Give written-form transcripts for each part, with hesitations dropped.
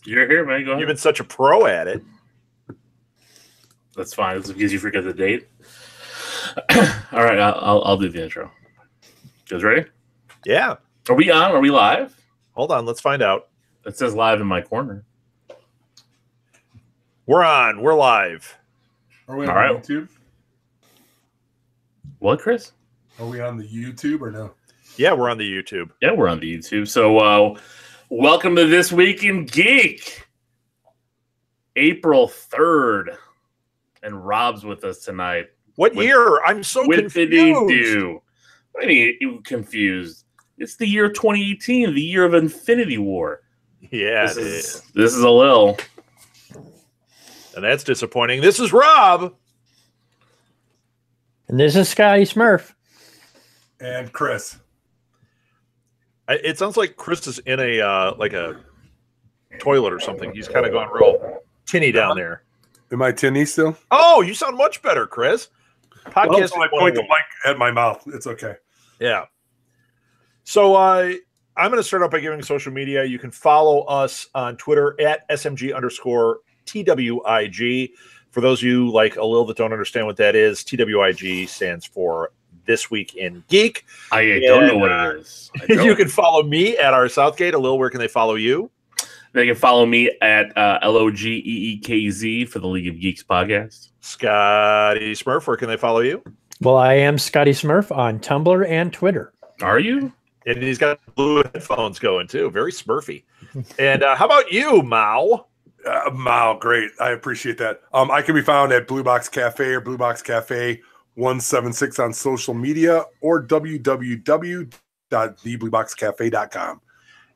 You're here, man. Go ahead. You've been such a pro at it. That's fine. It's because you forget the date. All right, I'll do the intro. You guys ready? Yeah. Are we on? Are we live? Hold on. Let's find out. It says live in my corner. We're on. We're live. Are we on YouTube? What, Chris? Are we on the YouTube or no? Yeah, we're on the YouTube. Yeah, we're on the YouTube. So welcome to This Week in Geek. April 3rd. And Rob's with us tonight. What year? I'm so confused. What did he do? What do you confused? It's the year 2018, the year of Infinity War. Yeah, this is a little. And that's disappointing. This is Rob. And this is Scotty Smurf. And Chris. It sounds like Chris is in a like a toilet or something. He's kind of gone real tinny down there. Am I tinny still? Oh, you sound much better, Chris. Podcast. Well, I point the mic at my mouth. It's okay. Yeah. So I'm going to start out by giving social media. You can follow us on Twitter at SMG_TWIG. For those of you like a little that don't understand what that is, TWIG stands for This Week in Geek. I don't know what it is. You can follow me at R Southgate. Where can they follow you? They can follow me at LOGEEKZ for the League of Geeks podcast. Scotty Smurf, where can they follow you? Well, I am Scotty Smurf on Tumblr and Twitter. Are you? And he's got blue headphones going too. Very Smurfy. And how about you, Mao? Mao, great. I appreciate that. I can be found at Blue Box Cafe or Blue Box Cafe 176 on social media or www.theblueboxcafe.com.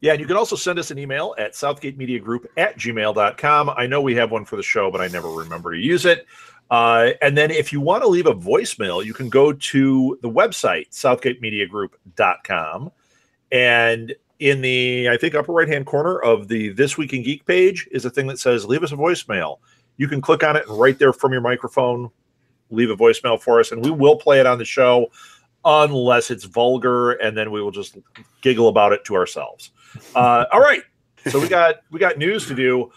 Yeah, and you can also send us an email at southgatemediagroup@gmail.com. I know we have one for the show, but I never remember to use it. And then if you want to leave a voicemail, you can go to the website, southgatemediagroup.com. And in the, I think, upper right-hand corner of the This Week in Geek page is a thing that says, leave us a voicemail. You can click on it and right there from your microphone, leave a voicemail for us, and we will play it on the show unless it's vulgar, and then we will just giggle about it to ourselves. All right, so we got news to do.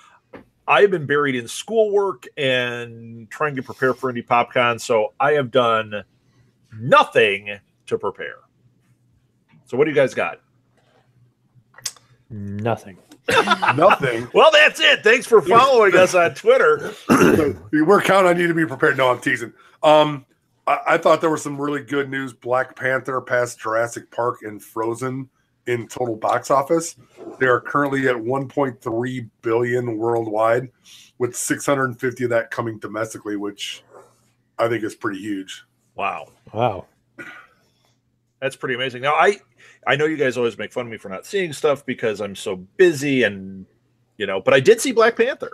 I've been buried in schoolwork and trying to prepare for Indie PopCon, so I have done nothing to prepare. So what do you guys got? Nothing. Nothing. Well, that's it. Thanks for following us on Twitter. We're counting on you to be prepared. No, I'm teasing. I thought there was some really good news. Black Panther passed Jurassic Park and Frozen in total box office. They are currently at 1.3 billion worldwide, with 650 of that coming domestically, which I think is pretty huge. Wow. That's pretty amazing. Now, I know you guys always make fun of me for not seeing stuff because I'm so busy and, but I did see Black Panther.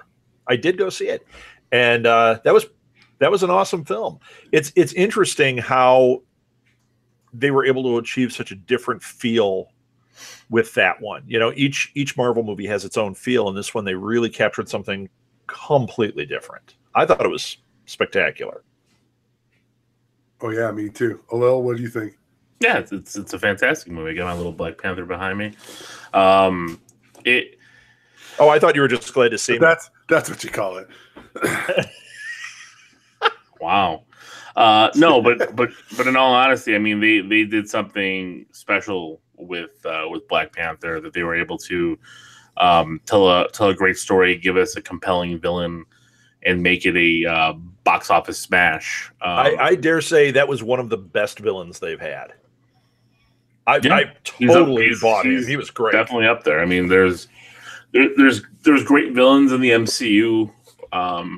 I did go see it. And that was an awesome film. It's interesting how they were able to achieve such a different feel with that one. Each Marvel movie has its own feel, and this one they really captured something completely different. I thought it was spectacular. Oh yeah, me too. Alel, what do you think? Yeah, it's a fantastic movie. I got my little Black Panther behind me. Oh, I thought you were just glad to see me. That's what you call it. Wow. No, but in all honesty, I mean, they did something special with Black Panther, that they were able to tell a great story, give us a compelling villain, and make it a box office smash. I dare say that was one of the best villains they've had. I totally bought him. He was great. Definitely up there. I mean, there's great villains in the MCU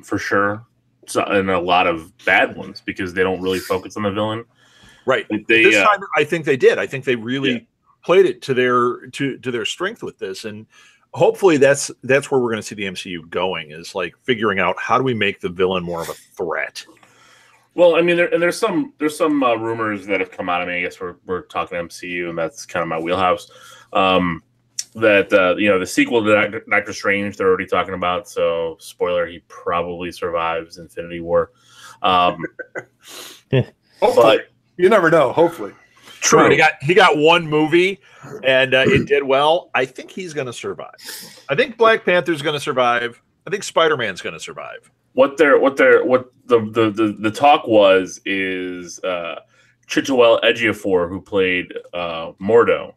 for sure. And a lot of bad ones because they don't really focus on the villain. Right. This time, I think they did. I think they really played it to their strength with this, and hopefully that's where we're going to see the MCU going, is like figuring out how do we make the villain more of a threat. Well, I mean, there's some rumors that have come out. I mean, I guess we're talking MCU, and that's kind of my wheelhouse. That the sequel to Doctor Strange they're already talking about. So spoiler, he probably survives Infinity War. But you never know. Hopefully, True. He got one movie, and it did well. I think he's going to survive. I think Black Panther's going to survive. I think Spider-Man's going to survive. What the talk was is Churchill Ejiofor, who played Mordo,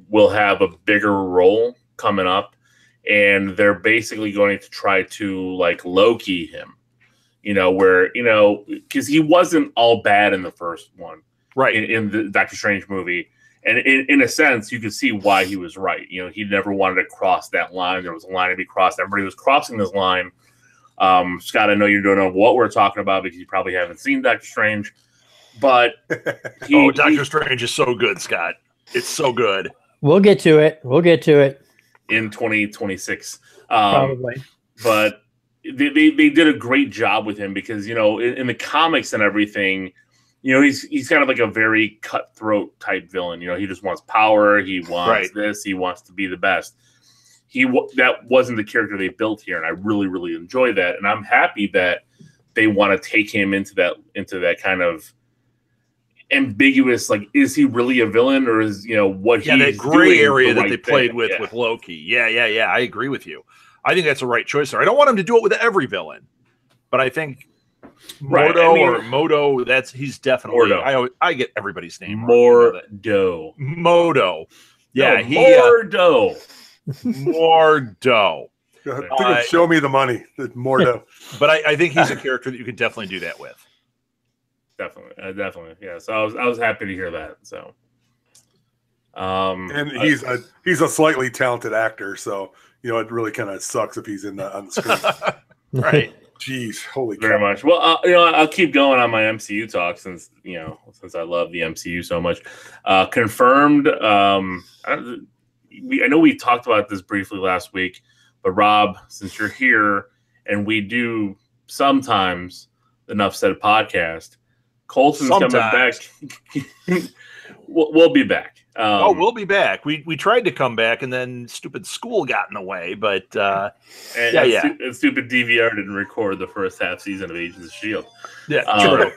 will have a bigger role coming up, and they're basically going to try to like low-key him, because he wasn't all bad in the first one, right? In the Doctor Strange movie, and in a sense, you could see why he was right. He never wanted to cross that line. There was a line to be crossed. Everybody was crossing this line. Scott, I know you don't know what we're talking about because you probably haven't seen Doctor Strange, but Doctor Strange is so good, Scott. It's so good. We'll get to it. In 2026. Probably. But they did a great job with him because, in the comics and everything, he's kind of like a very cutthroat type villain. He just wants power. He wants this. He wants to be the best. That wasn't the character they built here, and I really, really enjoy that. And I'm happy that they want to take him into that kind of ambiguous, like, is he really a villain, or is what he's that gray area that they played thing. with Loki. Yeah. I agree with you. I think that's the right choice there. I don't want him to do it with every villain, but I think Mordo, he's definitely Mordo. I get everybody's name. Mordo. Yeah, Mordo. Mordo. Show me the money. Mordo. But I think he's a character that you can definitely do that with. Definitely. Yeah. So I was happy to hear that. So, and he's a slightly talented actor, so it really kind of sucks if he's on the screen. Right. Jeez, holy very much. Well, I'll keep going on my MCU talk since I love the MCU so much. Confirmed. I know we talked about this briefly last week, but Rob, since you're here and we do sometimes Enough Said podcast, Coulson's coming back. We'll be back. We'll be back. We tried to come back, and then stupid school got in the way. But and stupid DVR didn't record the first half season of Agents of S.H.I.E.L.D. Yeah, true.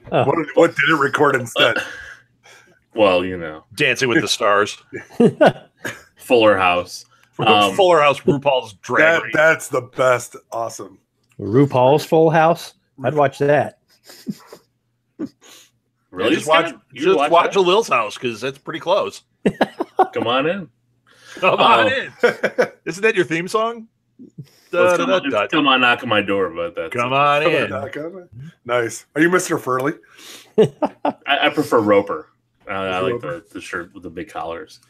What did it record instead? Well, Dancing with the Stars, Fuller House, RuPaul's Drag Race. That's the best. Awesome. RuPaul's Full House. I'd watch that. Really? Just watch a Lil's House because that's pretty close. Come on in. Come on in. Isn't that your theme song? Come on, knock on my door. But that's come on in. Nice. Are you Mr. Furley? I prefer Roper. I like the shirt with the big collars.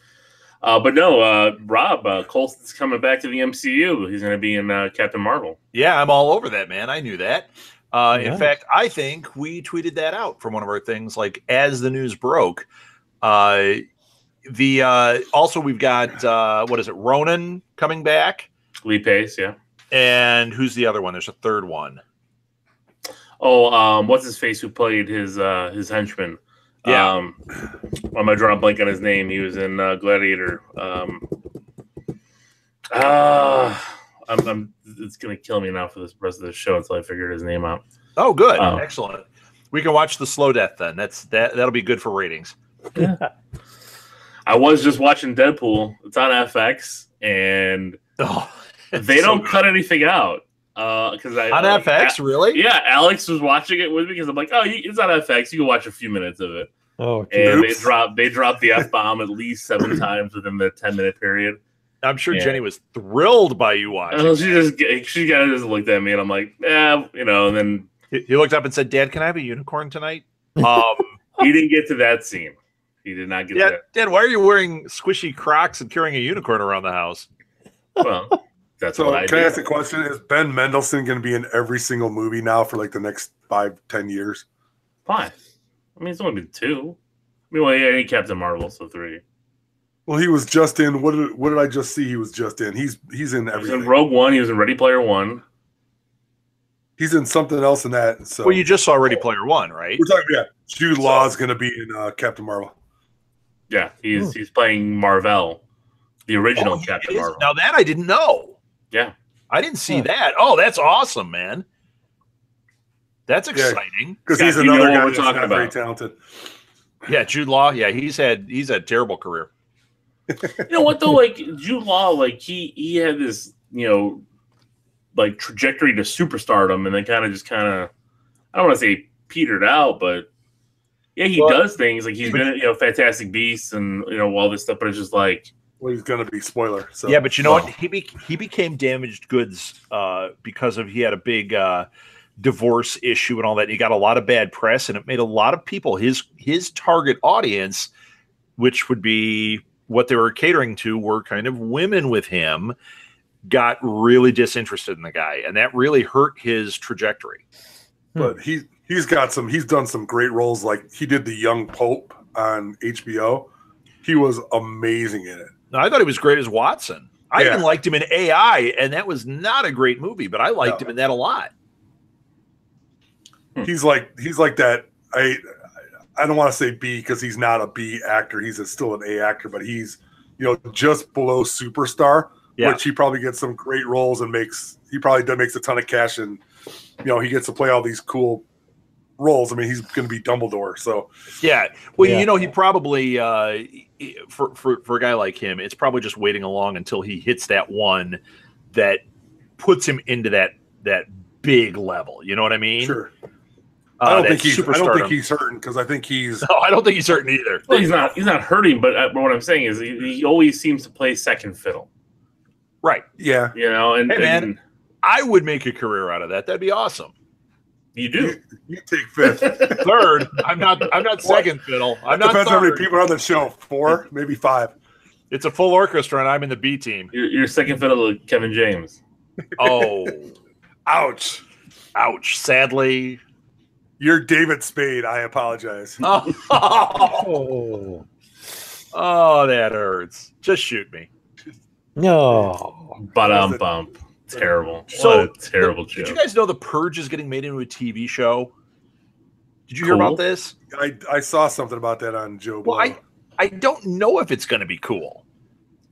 But no, Rob, Coulson's coming back to the MCU. He's going to be in Captain Marvel. Yeah, I'm all over that, man. I knew that. In fact, I think we tweeted that out from one of our things, like as the news broke. Also we've got what is it, Ronan coming back? Lee Pace, yeah. And who's the other one? There's a third one. Oh, what's his face? Who played his henchman? Yeah. I'm gonna draw a blank on his name. He was in Gladiator. It's gonna kill me now for this rest of the show until I figure his name out. Oh, good, excellent. We can watch the slow death then. That'll be good for ratings. I was just watching Deadpool. It's on FX, and they don't cut anything out. Because on FX, really? Yeah, Alex was watching it with me because I'm like, it's on FX. You can watch a few minutes of it. Oh, and they dropped the F-bomb at least 7 times within the 10-minute period. I'm sure Jenny was thrilled by you watching. She kind of just looked at me, and I'm like, and then he looked up and said, "Dad, can I have a unicorn tonight?" He didn't get to that scene. He did not get to that. Dad, why are you wearing squishy Crocs and carrying a unicorn around the house? Well, that's what I do. Can I ask a question? Is Ben Mendelsohn going to be in every single movie now for like the next 5-10 years? 5. I mean, it's only been 2. I mean, any Captain Marvel, so 3. Well, he was just in. What did I just see? He was just in. He's in everything. He was in Rogue One. He was in Ready Player One. He's in something else in that. So. Well, you just saw Ready Player One, right? We're talking. Jude Law is going to be in Captain Marvel. Yeah, he's playing Marvel, the original Captain Marvel. Now that I didn't know. Yeah, I didn't see that. Oh, that's awesome, man. That's exciting because he's another guy we're talking about. Very talented. Yeah, Jude Law. Yeah, he's had a terrible career. You know what though? Like Jude Law, like he had this, like trajectory to superstardom, and then kind of I don't want to say petered out, but yeah, he does things like he's been in Fantastic Beasts and all this stuff, but it's just like, well, he's gonna be spoiler. So yeah, but you know what? He became damaged goods because he had a big divorce issue and all that. And he got a lot of bad press, and it made a lot of people, his target audience, which would be what they were catering to, were kind of women with him, got really disinterested in the guy, and that really hurt his trajectory. But he's done some great roles. Like he did the Young Pope on HBO. He was amazing in it. No, I thought he was great as Watson. I even liked him in AI, and that was not a great movie, but I liked him in that a lot. He's like that. I don't want to say B because he's not a B actor. He's still an A actor, but he's just below superstar. Yeah. Which he probably gets some great roles and makes a ton of cash, and he gets to play all these cool roles. I mean, he's going to be Dumbledore. So yeah, well, he probably for a guy like him, it's probably just waiting along until he hits that one that puts him into that big level. You know what I mean? Sure. I don't think he's hurting because I think he's. No, I don't think he's hurting either. Well, he's not hurting, but what I'm saying is he always seems to play second fiddle. Right. Yeah. And hey, man, I would make a career out of that. That'd be awesome. You do. You take fifth. Third. I'm not second fiddle. I'm not. Depends how many people are on the show. 4, maybe 5. It's a full orchestra, and I'm in the B team. You're second fiddle to Kevin James. Oh, ouch! Sadly, you're David Spade. I apologize. Oh, that hurts. Just shoot me. No. Bump. Terrible. So, what a terrible joke. Did you guys know The Purge is getting made into a TV show? Did you hear about this? I saw something about that on Joe Blow. Well, I don't know if it's going to be cool.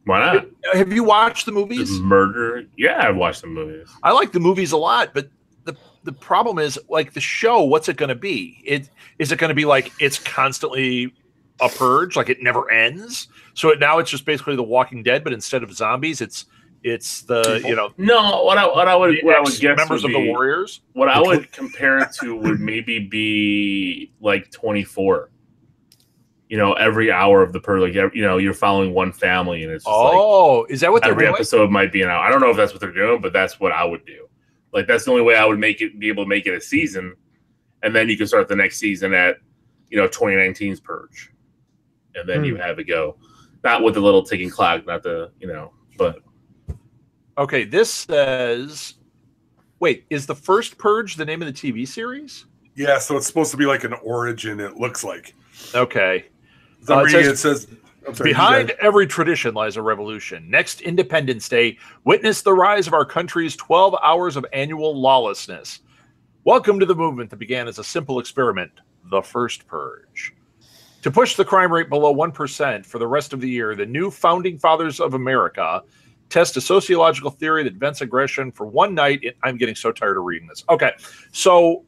Why not? Have you watched the movies? Murder. Yeah, I've watched the movies. I like the movies a lot, but the problem is, like, the show, what's it going to be? Is it going to be like it's constantly a purge, like it never ends? So now it's just basically The Walking Dead, but instead of zombies, it's the No, what I would guess members of the Warriors. What I would compare it to would maybe be like 24. Every hour of the purge, like you're following one family, and it's just is that what they're every doing? episode might be an hour. I don't know if that's what they're doing, but that's what I would do. Like that's the only way I would be able to make it a season, and then you can start the next season at 2019's Purge, and then you have it go, not with the little ticking clock, not the but. Okay, this says, wait, is the First Purge the name of the TV series? Yeah, so it's supposed to be like an origin, it looks like. Okay. It says behind every tradition lies a revolution. Next Independence Day, witness the rise of our country's 12 hours of annual lawlessness. Welcome to the movement that began as a simple experiment, the First Purge. To push the crime rate below 1% for the rest of the year, the new founding fathers of America test a sociological theory that vents aggression for one night. I'm getting so tired of reading this. Okay, so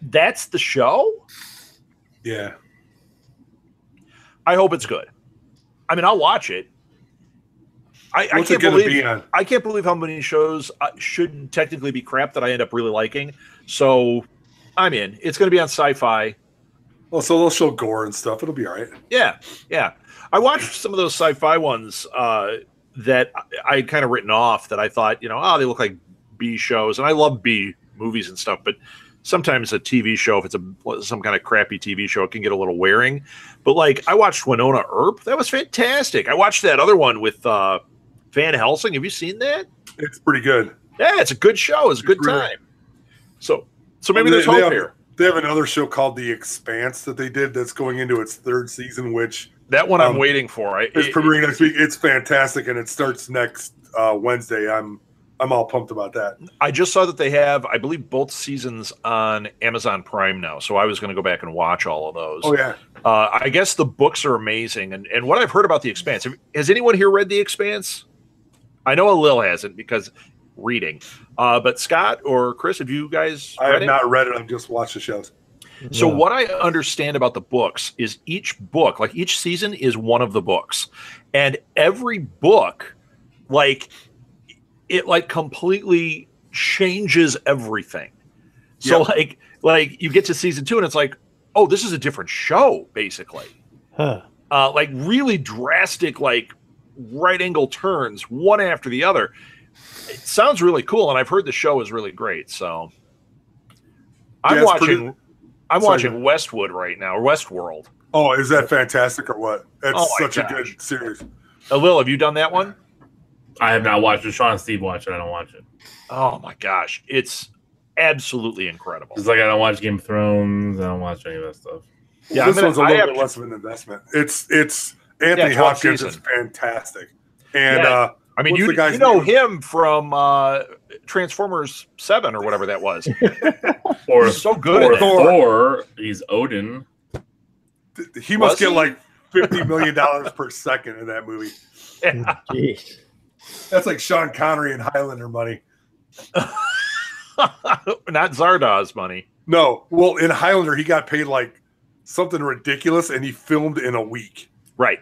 that's the show? Yeah. I hope it's good. I mean, I'll watch it. I can't believe how many shows should technically be crap that I end up really liking. So I'm in. It's going to be on Sci-Fi. Well, so they'll show gore and stuff. It'll be all right. Yeah. I watched some of those Sci-Fi ones that I had kind of written off that I thought, they look like B shows. And I love B movies and stuff, but sometimes a TV show, if it's some kind of crappy TV show, it can get a little wearing. But like, I watched Winona Earp. That was fantastic. I watched that other one with Van Helsing. Have you seen that? It's pretty good. Yeah, it's a good show. It's a good time. So maybe there's hope here. They have another show called The Expanse that they did that's going into its 3rd season, which that one I'm waiting for. It's premiering next week. It's fantastic, and it starts next Wednesday. I'm all pumped about that. I just saw that they have, I believe, both seasons on Amazon Prime now, so I was going to go back and watch all of those. Oh, yeah. I guess the books are amazing, and what I've heard about The Expanse, has anyone here read The Expanse? I know Lil hasn't because reading. But Scott or Chris, have you guys I have not read it. I've just watched the shows. So Yeah. what I understand about the books is each book, like each season is one of the books. And every book, like it like completely changes everything. So like you get to season 2 and it's like, oh, this is a different show, basically. Huh. Like really drastic, like right angle turns one after the other. It sounds really cool, and I've heard the show is really great. So I'm watching Westwood right now, or Westworld. Oh, is that fantastic or what? That's Oh my such a gosh. good series. Lil, have you done that one? I have not watched it. Sean and Steve watch it. I don't watch it. Oh my gosh, it's absolutely incredible. It's like I don't watch Game of Thrones. I don't watch any of that stuff. Yeah, This one's a I little have bit less of an investment. It's Anthony it's one Hopkins is season. fantastic, and I mean, what's you the guy's know name? him from Transformers 7 or whatever that was. Or He's so good Or at it. Thor. He's Odin. He must Was get he? like $50 million per second in that movie. Yeah. Jeez. That's like Sean Connery and Highlander money. Not Zardoz money. No, well, in Highlander, he got paid like something ridiculous, and he filmed in a week. Right.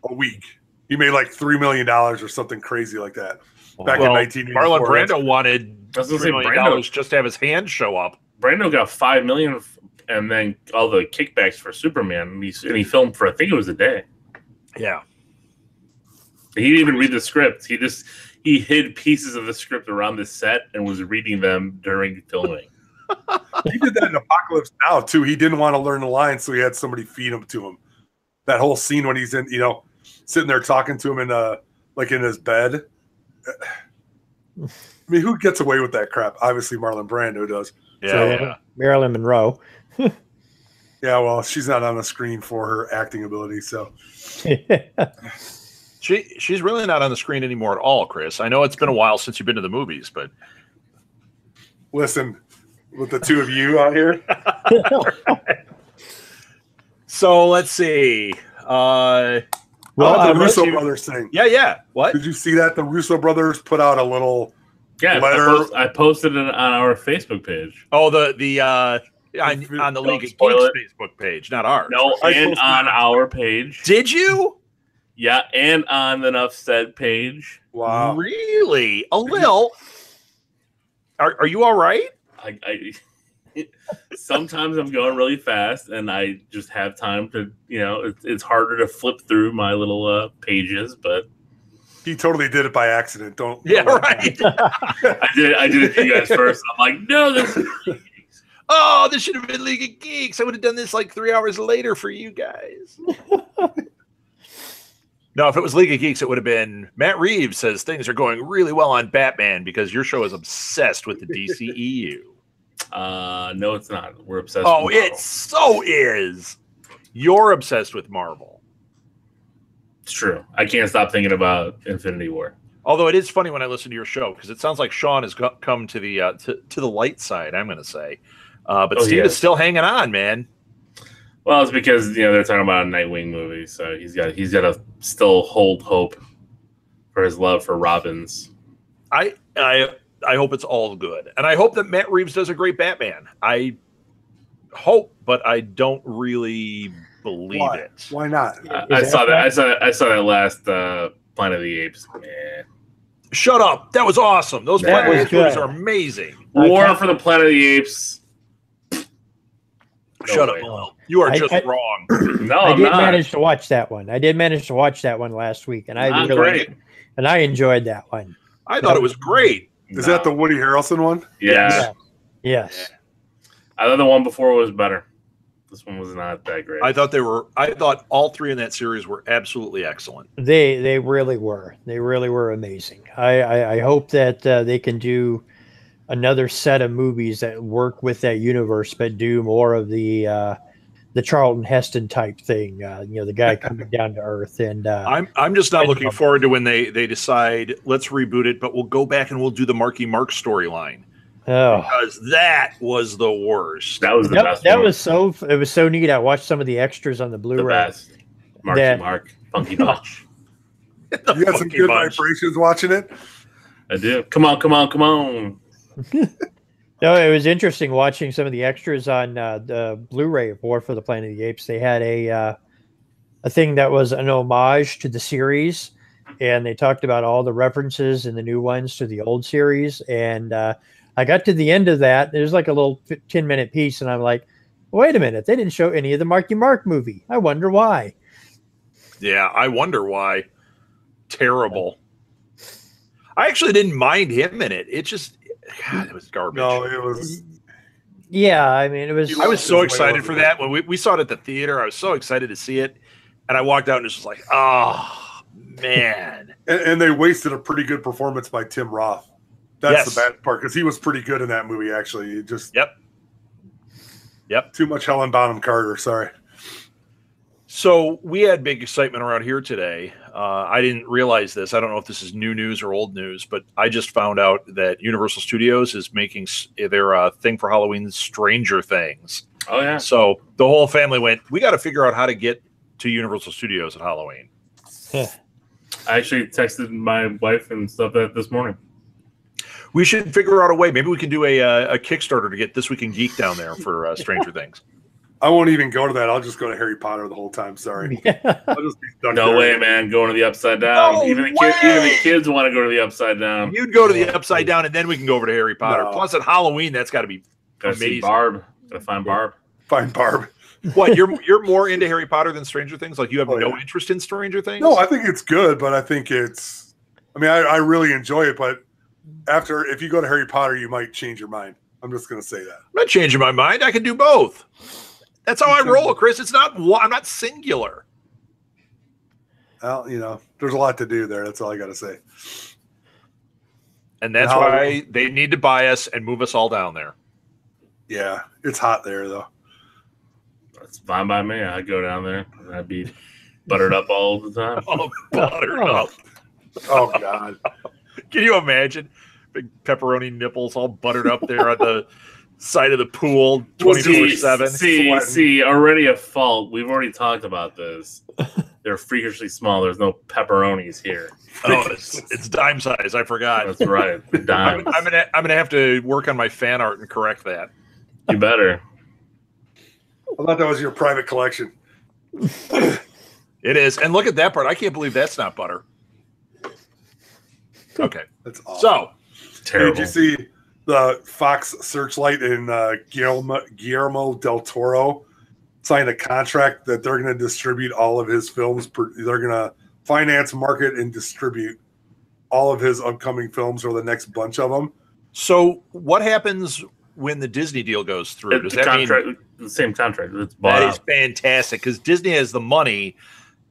A week. He made like $3 million or something crazy like that back in Well, 1984. Marlon Brando wanted I was gonna say $3 million Brando. just to have his hand show up. Brando got $5 million, and then all the kickbacks for Superman. And he filmed for I think it was a day. Yeah. He didn't even read the script. He hid pieces of the script around the set and was reading them during filming. He did that in Apocalypse Now too. He didn't want to learn the lines, so he had somebody feed them to him. That whole scene when he's in, sitting there talking to him in like in his bed. I mean, who gets away with that crap? Obviously, Marlon Brando does. Yeah. Marilyn Monroe. Yeah, well, she's not on the screen for her acting ability, so She's really not on the screen anymore at all, Chris. I know it's been a while since you've been to the movies, but listen, with the two of you out here, so let's see. well, Well, the Russo you- Brothers thing. Yeah. What? Did you see that? The Russo Brothers put out a little Yeah, letter. I posted it on our Facebook page. Oh, on the League of spoil Geeks Facebook page, not ours. No, I and posted on it. our page. Did you? Yeah, and on the Enough Said page. Wow. Really? A little. Are you all right? I sometimes I'm going really fast, and I just have time to, it's harder to flip through my little pages, but He totally did it by accident. Don't. Yeah, don't- right. I did it to you guys first. I'm like, no, this is Oh, this should have been League of Geeks. I would have done this like 3 hours later for you guys. No, if it was League of Geeks, it would have been Matt Reeves says things are going really well on Batman because your show is obsessed with the DCEU. no, it's not. We're obsessed. Oh, with Marvel. it so is. You're obsessed with Marvel. It's true. I can't stop thinking about Infinity War. Although it is funny when I listen to your show because it sounds like Sean has come to the to the light side. I'm going to say, but Steve is still hanging on, man. Well, it's because they're talking about a Nightwing movie, so he's got to still hold hope for his love for Robins. I hope it's all good, and I hope that Matt Reeves does a great Batman. I hope, but I don't really believe Why? it. Why not? I saw that. I saw that last Planet of the Apes. Man. Shut up! That was awesome. Those That Planet of the was Apes movies good. are amazing. War for the Planet of the Apes. No Shut way. up, Lil. You are just I- wrong. No, I I'm did not. manage to watch that one. I did manage to watch that one last week, and I Not really great. and I enjoyed that one. I thought it was great. Is that the Woody Harrelson one? Yeah. Yes. I thought the one before was better. This one was not that great. I thought all three in that series were absolutely excellent. They really were. They really were amazing. I hope that they can do another set of movies that work with that universe, but do more of the Charlton Heston type thing. The guy coming down to Earth. And I'm just not looking forward to when they decide let's reboot it, but we'll go back and we'll do the Marky Mark storyline because that was the worst. that was the best. that one. was it was so neat. I watched some of the extras on the the Blu-ray. best. Marky That- Mark, Funky Bunch. You had some Funky good Bunch. vibrations watching it. I do. Come on. No, it was interesting watching some of the extras on the Blu-ray of War for the Planet of the Apes. They had a thing that was an homage to the series, and they talked about all the references in the new ones to the old series. And I got to the end of that. There's like a little 10-minute piece, and I'm like, wait a minute, they didn't show any of the Marky Mark movie. I wonder why. Yeah, I wonder why. Terrible. I actually didn't mind him in it. It just, God, it was garbage. No, it was. Yeah, I mean, it was. I was so excited for that when we saw it at the theater. I was so excited to see it, and I walked out and it was just like, oh man. And they wasted a pretty good performance by Tim Roth. That's the bad part, because he was pretty good in that movie. Actually, it just too much Helen Bonham Carter. Sorry. So we had big excitement around here today. I didn't realize this. I don't know if this is new news or old news, but I just found out that Universal Studios is making their thing for Halloween, Stranger Things. Oh, yeah. So the whole family went, we got to figure out how to get to Universal Studios at Halloween. I actually texted my wife and stuff that this morning. We should figure out a way. Maybe we can do a Kickstarter to get This Week in Geek down there for Stranger Things. I won't even go to that. I'll just go to Harry Potter the whole time. Sorry. I'll just be stuck No there. way, man. Going to the Upside Down. No even way! the kids want to go to the Upside Down. You'd go to the Upside Down, and then we can go over to Harry Potter. No. Plus, at Halloween, that's got to be Gotta see amazing. Barb. Gotta find Barb. Find Barb. What, you're more into Harry Potter than Stranger Things? Like, you have no yeah. interest in Stranger Things? No, I think it's good, but I think it's. I mean, I really enjoy it, but if you go to Harry Potter, you might change your mind. I'm just going to say that. I'm not changing my mind. I can do both. That's how I roll, Chris. It's not. I'm not singular. Well, there's a lot to do there. That's all I got to say. And that's why they need to buy us and move us all down there. Yeah, it's hot there, though. It's fine by me. I'd go down there and I'd be buttered up all the time. Oh, buttered up. Oh, God. Can you imagine? Big pepperoni nipples all buttered up there on the side of the pool 24/7. See, already a fault. We've already talked about this. They're freakishly small. There's no pepperonis here. Oh, it's dime size. I forgot. That's right. Dimes. I'm gonna have to work on my fan art and correct that. You better. I thought that was your private collection. It is. And look at that part. I can't believe that's not butter. Okay. That's awesome. So Terrible. Did you see the Fox Searchlight and Guillermo Del Toro signed a contract that they're going to distribute all of his films? They're going to finance, market, and distribute all of his upcoming films, or the next bunch of them. So what happens when the Disney deal goes through? Does that mean the same contract? It's that is fantastic, because Disney has the money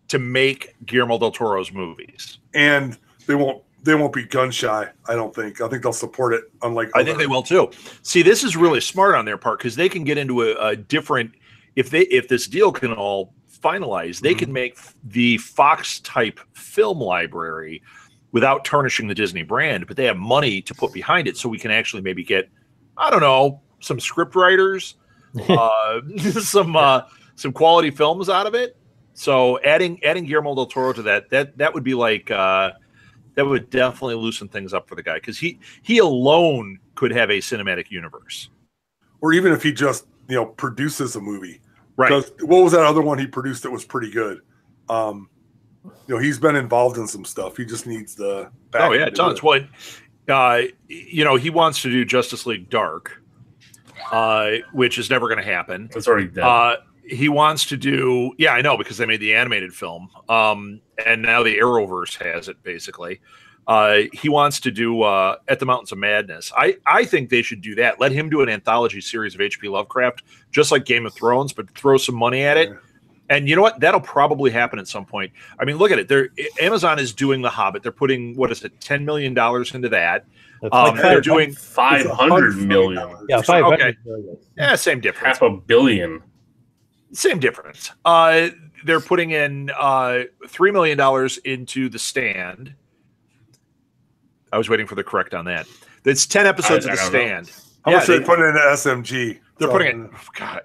to make Guillermo Del Toro's movies, and they won't be gun shy. I don't think. I think they'll support it. Unlike I think they will too. See, this is really smart on their part, because they can get into a different. If this deal can all finalize, they can make the Fox type film library without tarnishing the Disney brand, but they have money to put behind it, so we can actually maybe get, I don't know, some script writers, some quality films out of it. So adding Guillermo del Toro to that would be like that would definitely loosen things up for the guy, because he alone could have a cinematic universe. Or even if he just produces a movie, right? Because what was that other one he produced that was pretty good? He's been involved in some stuff. He just needs the back. Oh yeah, tons. Well, he wants to do Justice League Dark, which is never going to happen. It's already dead. He wants to do, I know, because they made the animated film, and now the Arrowverse has it, basically. He wants to do At the Mountains of Madness. I think they should do that. Let him do an anthology series of H.P. Lovecraft, just like Game of Thrones, but throw some money at it. And you know what? That'll probably happen at some point. I mean, look at it. Amazon is doing The Hobbit. They're putting, $10 million into that. They're doing $500 million. Yeah, $500 million. Yeah, same difference. $500 million. Same difference. They're putting in $3 million into The Stand. I was waiting for the correct on that. It's 10 episodes of The Stand. How much they put into SMG? They're putting in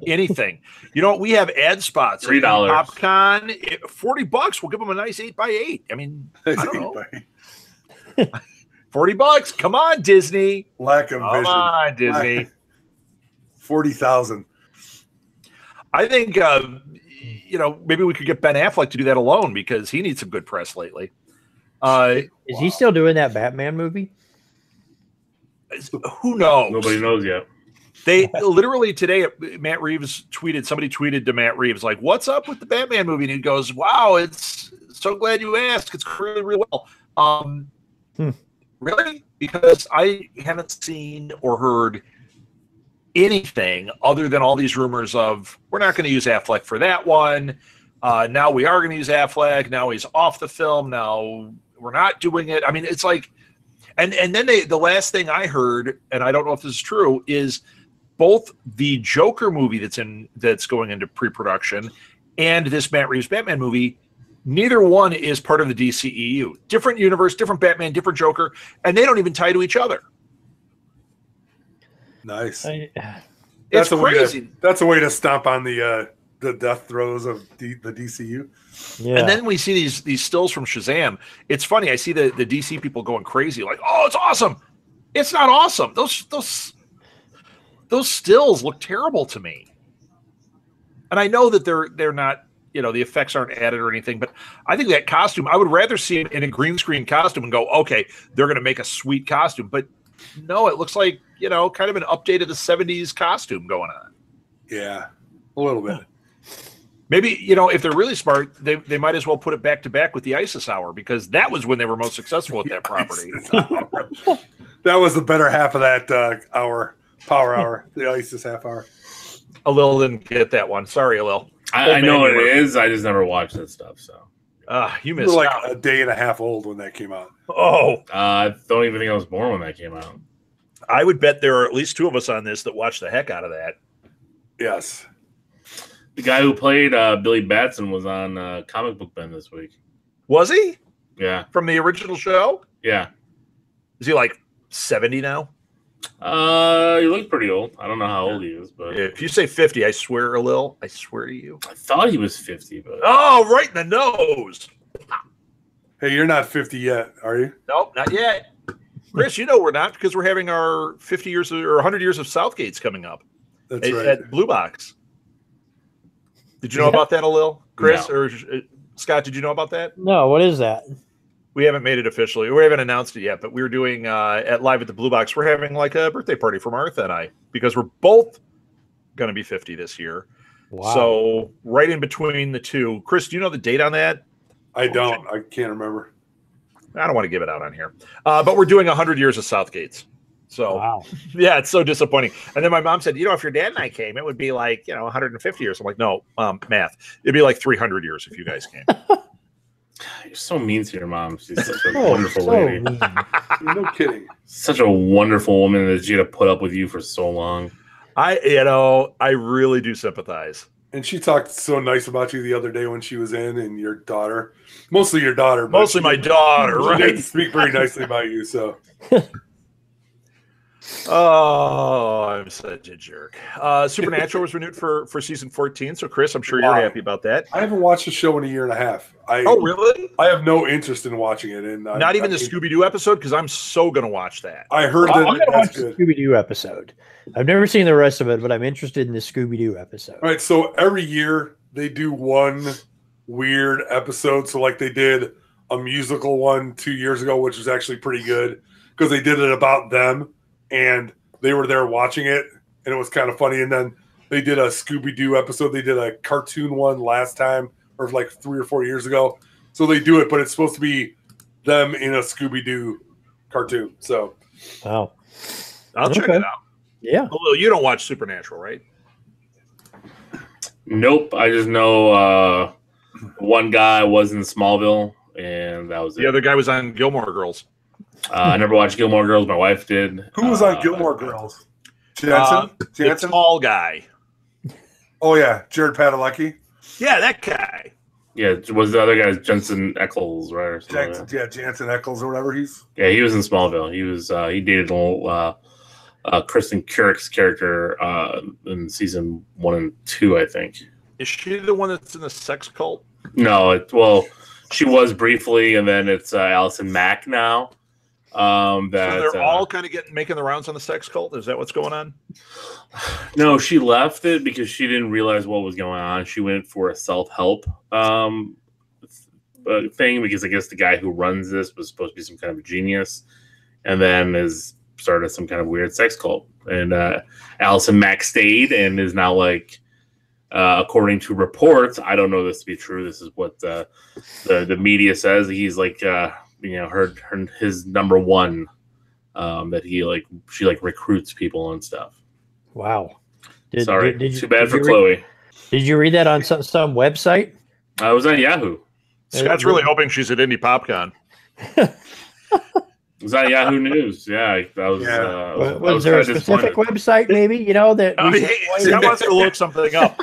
anything. You know what? We have ad spots. $3. Popcorn, $40. We'll give them a nice 8x8. I mean, I don't know. $40. Come on, Disney. Lack of vision. Come on, Disney. 40,000. I think, maybe we could get Ben Affleck to do that alone because he needs some good press lately. Is he still doing that Batman movie? Who knows? Nobody knows yet. They literally today, somebody tweeted to Matt Reeves, like, what's up with the Batman movie? And he goes, wow, it's so glad you asked. It's really, really well. Really? Because I haven't seen or heard anything other than all these rumors of, we're not going to use Affleck for that one. Now we are going to use Affleck. Now he's off the film. Now we're not doing it. I mean, it's like, and then the last thing I heard, and I don't know if this is true, is both the Joker movie that's going into pre-production and this Matt Reeves Batman movie, neither one is part of the DCEU. Different universe, different Batman, different Joker, and they don't even tie to each other. Nice. It's crazy. That's a way to stomp on the death throes of the DCU. Yeah. And then we see these stills from Shazam. It's funny. I see the DC people going crazy, like, "Oh, it's awesome." It's not awesome. Those stills look terrible to me. And I know that they're not, the effects aren't added or anything, but I think that costume, I would rather see it in a green screen costume and go, okay, they're going to make a sweet costume. But no, it looks like, kind of an update of the 70s costume going on. Yeah, a little bit. Maybe, if they're really smart, they might as well put it back to back with the ISIS Hour, because that was when they were most successful at that property. That was the better half of that power hour, the ISIS half hour. Alil didn't get that one. Sorry, Alil. I know what it is. I just never watched that stuff. So you missed like out. a day and a half old when that came out. Oh, I don't even think I was born when that came out. I would bet there are at least two of us on this that watched the heck out of that. Yes. The guy who played Billy Batson was on Comic Book Ben this week. Was he? Yeah. From the original show? Yeah. Is he like 70 now? He looked pretty old. I don't know how old he is, but If you say 50, I swear, Alil, I swear to you. I thought he was 50, but Oh, right in the nose. Hey, you're not 50 yet, are you? Nope, not yet. Chris, we're not, because we're having our 50 years or 100 years of Southgates coming up. That's right. At Blue Box. Did you know about that, Alil? Chris No. or Scott, did you know about that? No, what is that? We haven't made it officially. We haven't announced it yet, but we're doing at Live at the Blue Box. We're having like a birthday party for Martha and I, because we're both going to be 50 this year. Wow. So right in between the two. Chris, do you know the date on that? I don't. I can't remember. I don't want to give it out on here. But we're doing 100 years of Southgates. So, Wow. yeah, it's so disappointing. And then my mom said, if your dad and I came, it would be like, 150 years. I'm like, no, math. It'd be like 300 years if you guys came. you're so mean to your mom. She's such a wonderful lady. mean. No kidding. Such a wonderful woman that she had to put up with you for so long. I really do sympathize. And she talked so nice about you the other day when she was in, and your daughter. Mostly your daughter. But Mostly my daughter, she right? didn't speak very nicely about you, so. Oh, I'm such a jerk. Supernatural was renewed for season 14. So, Chris, I'm sure you're happy about that. I haven't watched the show in a year and a half. Oh, really? I have no interest in watching it. And Not even the Scooby-Doo episode? Because I'm so going to watch that. I heard I'm that going to watch that's the good. Scooby-Doo episode. I've never seen the rest of it, but I'm interested in the Scooby-Doo episode. All right, so every year they do one weird episode. So, like, they did a musical one 2 years ago, which was actually pretty good because they did it about them and they were there watching it, and it was kind of funny. And then they did a Scooby-Doo episode. They did a cartoon one last time, or like 3 or 4 years ago. So they do it, but it's supposed to be them in a Scooby-Doo cartoon. So, Wow. I'll check Okay. it out. Yeah. Although you don't watch Supernatural, right? Nope. I just know one guy was in Smallville, and that was The it. other guy was on Gilmore Girls. I never watched Gilmore Girls. My wife did. who was on Gilmore Girls? Jansen? The Jansen? tall guy. Oh, yeah. Jared Padalecki. Yeah, that guy. Yeah, was the other guy's Jensen Ackles, right? Or something like Jansen, that. yeah, Jansen Eccles or whatever he's. Yeah, he was in Smallville. He was he dated a little Kristen Curick's character in season 1 and 2, I think. Is she the one that's in the sex cult? No, well, she was briefly, and then it's Alison Mac now. So That they're all kind of making the rounds on the sex cult. Is that what's going on? no, she left it because she didn't realize what was going on. She went for a self-help thing because I guess the guy who runs this was supposed to be some kind of a genius, and then is started some kind of weird sex cult. And Alison Mac stayed and is now like, according to reports, I don't know this to be true. This is what the media says. He's like, his number one, that she recruits people and stuff. Wow. Too bad for Chloe. Did you read that on some website? I was on Yahoo. Scott's really hoping she's at Indie PopCon. It was on Yahoo News. Yeah, Was there a specific website, maybe? That Scott wants to look something up.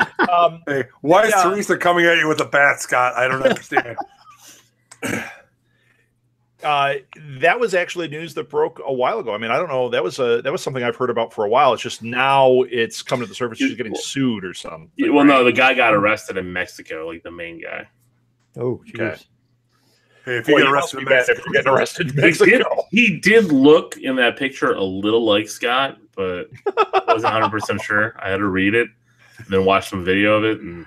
Hey, why is Teresa coming at you with a bat, Scott? I don't understand. That was actually news that broke a while ago. I mean, I don't know. That was something I've heard about for a while. It's just now it's come to the surface. She's getting sued or something. Well, no, the guy got arrested in Mexico, like the main guy. Oh, okay. Hey, if you get arrested in Mexico, you're getting arrested in Mexico. He did look in that picture a little like Scott, but I wasn't 100% sure. I had to read it and then watch some video of it, and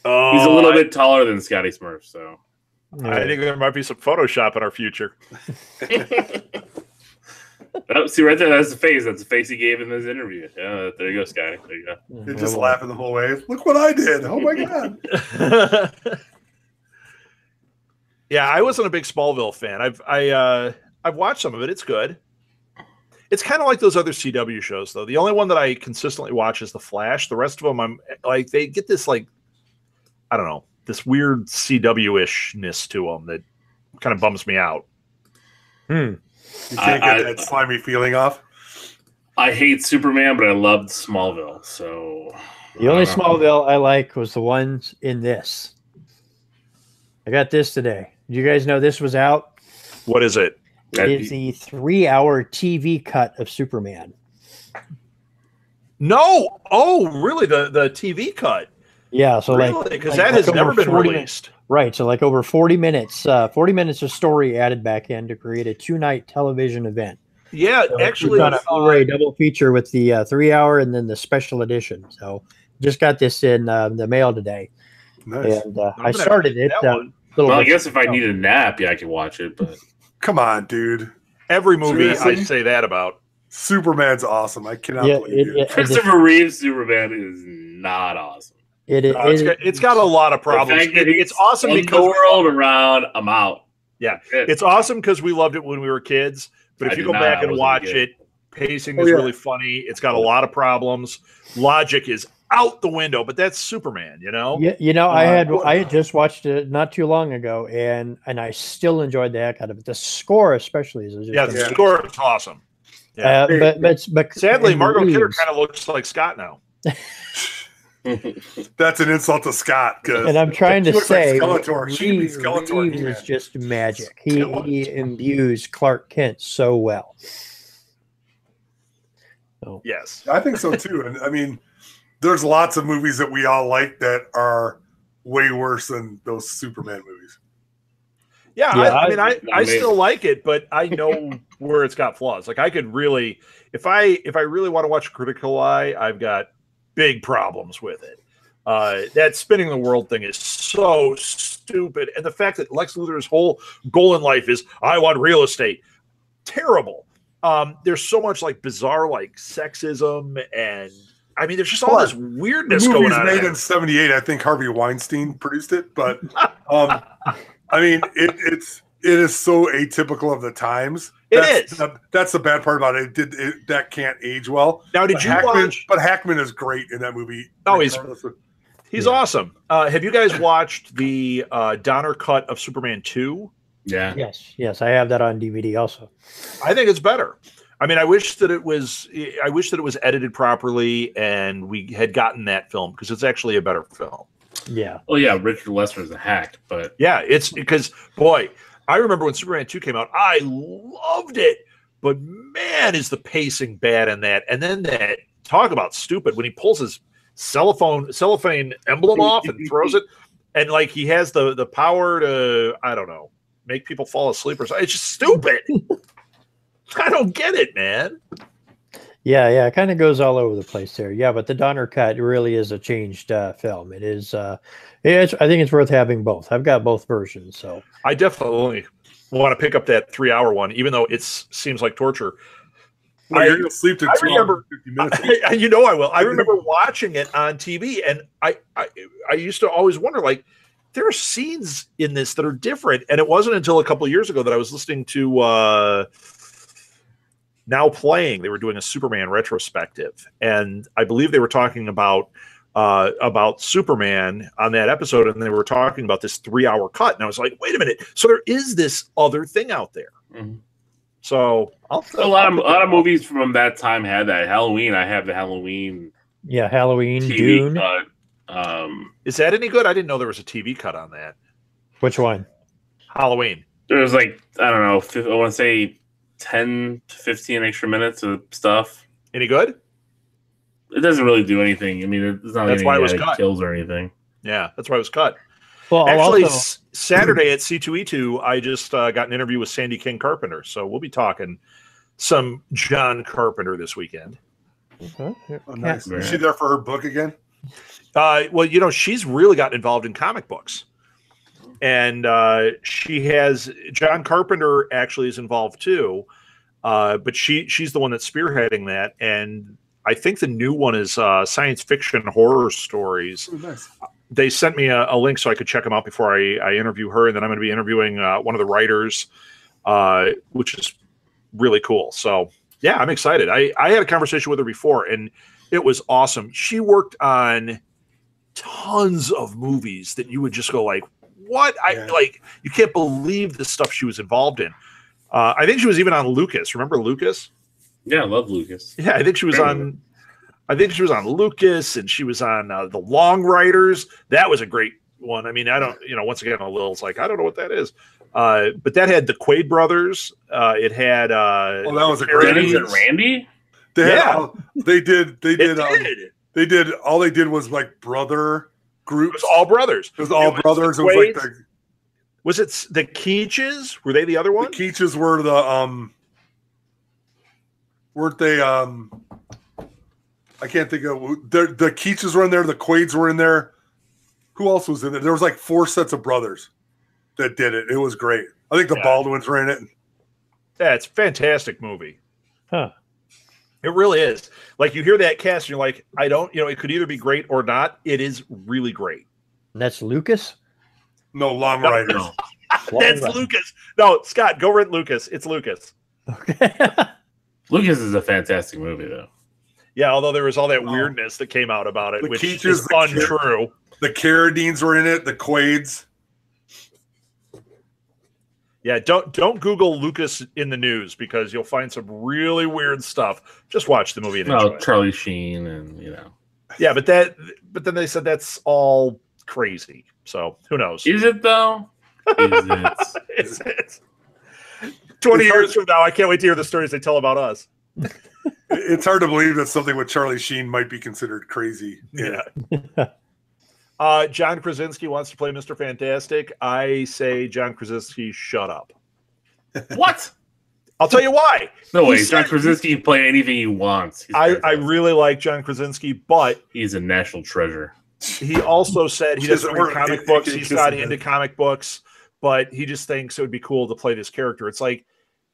he's a little bit taller than Scotty Smurf, so. I think there might be some Photoshop in our future. See right there, that's the face. That's the face he gave in this interview. Yeah, there you go, Scotty. There you go. You're just laughing the whole way. Look what I did. Oh my God. Yeah, I wasn't a big Smallville fan. I've watched some of it. It's good. It's kind of like those other CW shows, though. The only one that I consistently watch is The Flash. The rest of them, I'm like, they get this I don't know, this weird CW-ishness to them that kind of bums me out. You can't get that slimy feeling off. I hate Superman, but I loved Smallville. So the only Smallville I like was the ones in this. I got this today. Did you guys know this was out? What is it? It is the 3-hour TV cut of Superman. No. Oh, really? The TV cut? Yeah. So really? Because that has never been released. Right. So like over 40 minutes, 40 minutes of story added back in to create a 2-night television event. Yeah, so actually, on a Blu-ray double feature with the 3-hour and then the special edition. So just got this in the mail today. Nice. And I started it. Well, I guess if I need a nap, I can watch it. But come on, dude. Every movie I say that about. Superman's awesome. I cannot believe it. Christopher Reeve's Superman is not awesome. It's got a lot of problems. It's awesome because the world around. I'm out. Yeah, it's awesome because we loved it when we were kids. But if you go back and watch it, pacing is really funny. It's got a lot of problems. Logic is out the window, but that's Superman, Yeah, I had just watched it not too long ago, and I still enjoyed the heck out of it. The score, especially, is just the score is awesome. Yeah. But sadly, Margot Kidder kind of looks like Scott now. That's an insult to Scott. And I'm trying to say, Skeletor. Reeves is just magic. He imbues Clark Kent so well. So. Yes, I think so too. And I mean, there's lots of movies that we all like that are way worse than those Superman movies. Yeah, I still like it, but I know where it's got flaws. Like I could really, if I really want to watch a critical eye, I've got big problems with it. That spinning the world thing is so stupid, and the fact that Lex Luthor's whole goal in life is I want real estate, terrible. There's so much bizarre sexism, and I mean there's just all this weirdness going on. The movie was made in '78. I think Harvey Weinstein produced it, but I mean it is so atypical of the times. That's the bad part about it. That can't age well. Now, did you watch? But Hackman is great in that movie. Oh, he's awesome. Have you guys watched the Donner cut of Superman 2? Yeah. Yes, I have that on DVD also. I think it's better. I mean, I wish that it was edited properly and we had gotten that film because it's actually a better film. Yeah. Oh yeah, Richard Lessner's a hack, but yeah, it's because boy. I remember when Superman 2 came out, I loved it. But man, is the pacing bad in that. And then that, talk about stupid, when he pulls his cellophane emblem off and throws it. And he has the power to, I don't know. make people fall asleep or something. It's just stupid. I don't get it, man. Yeah, it kind of goes all over the place there. Yeah, but the Donner Cut really is a changed film. It is. I think it's worth having both. I've got both versions, so I definitely want to pick up that 3-hour one, even though it seems like torture. Well, you're going to sleep to 2 hours and 50 minutes. You know I will. I remember watching it on TV, and I used to always wonder, like, there are scenes in this that are different. And it wasn't until a couple of years ago that I was listening to Now Playing. They were doing a Superman retrospective, and I believe they were talking about Superman on that episode, and they were talking about this 3-hour cut. And I was like, wait a minute. So there is this other thing out there. Mm-hmm. So a lot of movies from that time had that. Halloween, I have the Halloween. Yeah, Halloween, TV Dune. Cut. Is that any good? I didn't know there was a TV cut on that. Which one? Halloween. There was like, I don't know, I want to say 10 to 15 extra minutes of stuff. Any good? It doesn't really do anything. I mean, it's not That's like why it was any cut. kills or anything. Yeah, that's why it was cut. Well, Actually, also, Saturday at C2E2, I just got an interview with Sandy King Carpenter. So we'll be talking some John Carpenter this weekend. Oh, nice. Is she there for her book again? Well, you know, she's really gotten involved in comic books. And she has, John Carpenter actually is involved too. But she's the one that's spearheading that. And I think the new one is science fiction horror stories. Oh, nice. They sent me a link so I could check them out before I interview her. And then I'm going to be interviewing one of the writers, which is really cool. So, yeah, I'm excited. I had a conversation with her before, and it was awesome. She worked on tons of movies that you would just go like, what? Like, you can't believe the stuff she was involved in. I think she was even on Lucas. Remember Lucas? Yeah, I love Lucas. Yeah, I think she was on Lucas, and she was on The Long Riders. That was a great one. I mean, I don't, once again, a little, it's like, I don't know what that is. But that had the Quaid brothers. It had that was a great Dennis and Randy. They did all they did was like brother groups. It was all brothers. It was all brothers. It was like was it the Keaches? Were they the other one? The Keaches were the weren't they I can't think of the Keaches were in there, the Quaids were in there. Who else was in there? There was like 4 sets of brothers that did it. It was great. I think the Baldwins were in it. Yeah, it's a fantastic movie. Huh. It really is. Like, you hear that cast and you're like, it could either be great or not. It is really great. And that's Lucas? No, Long Riders. No. That's Lucas. No, Scott, go rent Lucas. It's Lucas. Okay. Lucas is a fantastic movie, though. Yeah, although there was all that weirdness that came out about it, the which Keaches, is untrue. The Carradines were in it. The Quaids. Yeah, don't Google Lucas in the news because you'll find some really weird stuff. Just watch the movie and enjoy it. Charlie Sheen and Yeah, but then they said that's all crazy. So who knows? Is it though? Is it? 20 years from now, I can't wait to hear the stories they tell about us. It's hard to believe that something with Charlie Sheen might be considered crazy. Yeah. John Krasinski wants to play Mr. Fantastic. I say, John Krasinski, shut up. What? I'll tell you why. No way. John Krasinski can play anything he wants. I really like John Krasinski, but he's a national treasure. He also said he doesn't read comic books. He's not into comic books, but he just thinks it would be cool to play this character. It's like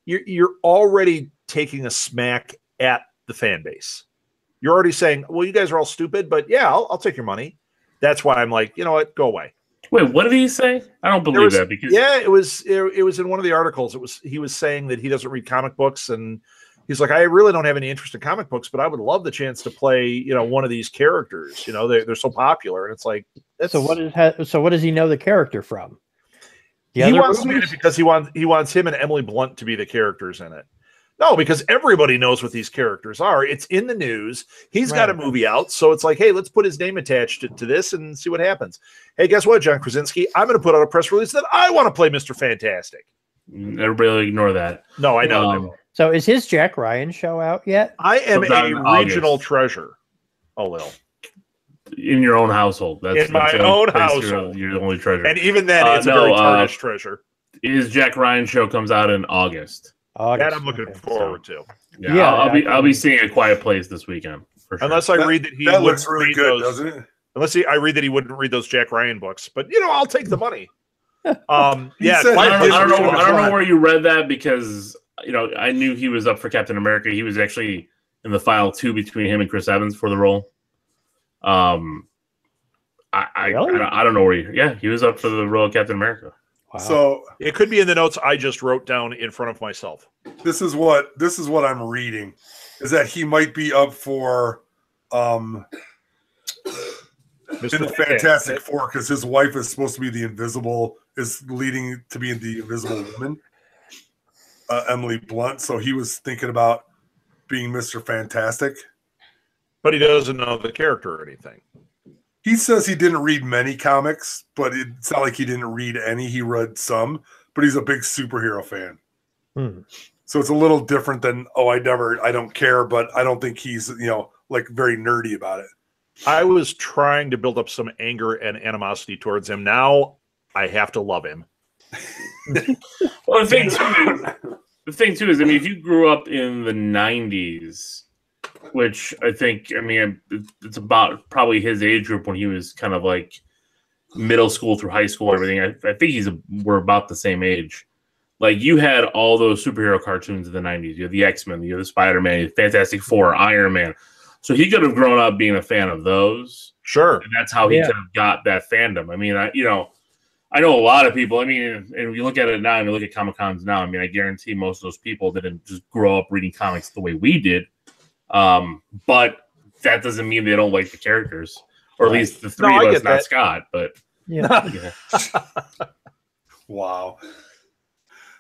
you're already taking a smack at the fan base. You're already saying, well, you guys are all stupid, but yeah, I'll take your money. That's why I'm like, you know what? Go away. Wait, what did he say? I don't believe that because it was in one of the articles. He was saying that he doesn't read comic books, and he's like, I really don't have any interest in comic books, but I would love the chance to play, one of these characters. They're so popular, and it's like, so what does he know the character from? He wants to be in it because he wants him and Emily Blunt to be the characters in it. No, because everybody knows what these characters are. It's in the news. He's got a movie out. So it's like, hey, let's put his name attached to this and see what happens. Hey, guess what, John Krasinski? I'm going to put out a press release that I want to play Mr. Fantastic. Everybody will ignore that. No, I know. So is his Jack Ryan show out yet? I am a regional treasure. Oh, Lil. In your own household. That's in my own household. You're the only treasure. And even then, it's a very tarnished treasure. his Jack Ryan show comes out in August. That I'm looking forward to. Yeah, I'll be seeing A Quiet Place this weekend. For sure. Unless I read that he that looks really read good, those, doesn't it? I read that he wouldn't read those Jack Ryan books, but I'll take the money. said I don't know where you read that, because I knew he was up for Captain America. He was actually in the final 2 between him and Chris Evans for the role. Really? I don't know where he was up for the role of Captain America. Wow. So it could be in the notes I just wrote down in front of myself. This is what I'm reading, is that he might be up for in the Fantastic Four, because his wife is supposed to be leading to be the Invisible Woman, Emily Blunt. So he was thinking about being Mr. Fantastic, but he doesn't know the character or anything. He says he didn't read many comics, but it's not like he didn't read any. He read some, but he's a big superhero fan. So it's a little different than, I don't care, but I don't think he's, like very nerdy about it. I was trying to build up some anger and animosity towards him. Now I have to love him. Well, the thing too is, if you grew up in the 90s, which it's about probably his age group when he was kind of like middle school through high school and everything. I think we're about the same age. Like, you had all those superhero cartoons in the 90s. You had the X-Men, you had the Spider-Man, Fantastic Four, Iron Man. So he could have grown up being a fan of those. Sure. And that's how he could have got that fandom. I know a lot of people. And you look at it now and you look at Comic-Cons now, I guarantee most of those people didn't just grow up reading comics the way we did. But that doesn't mean they don't like the characters, or at least the three of us, not Scott. But Wow,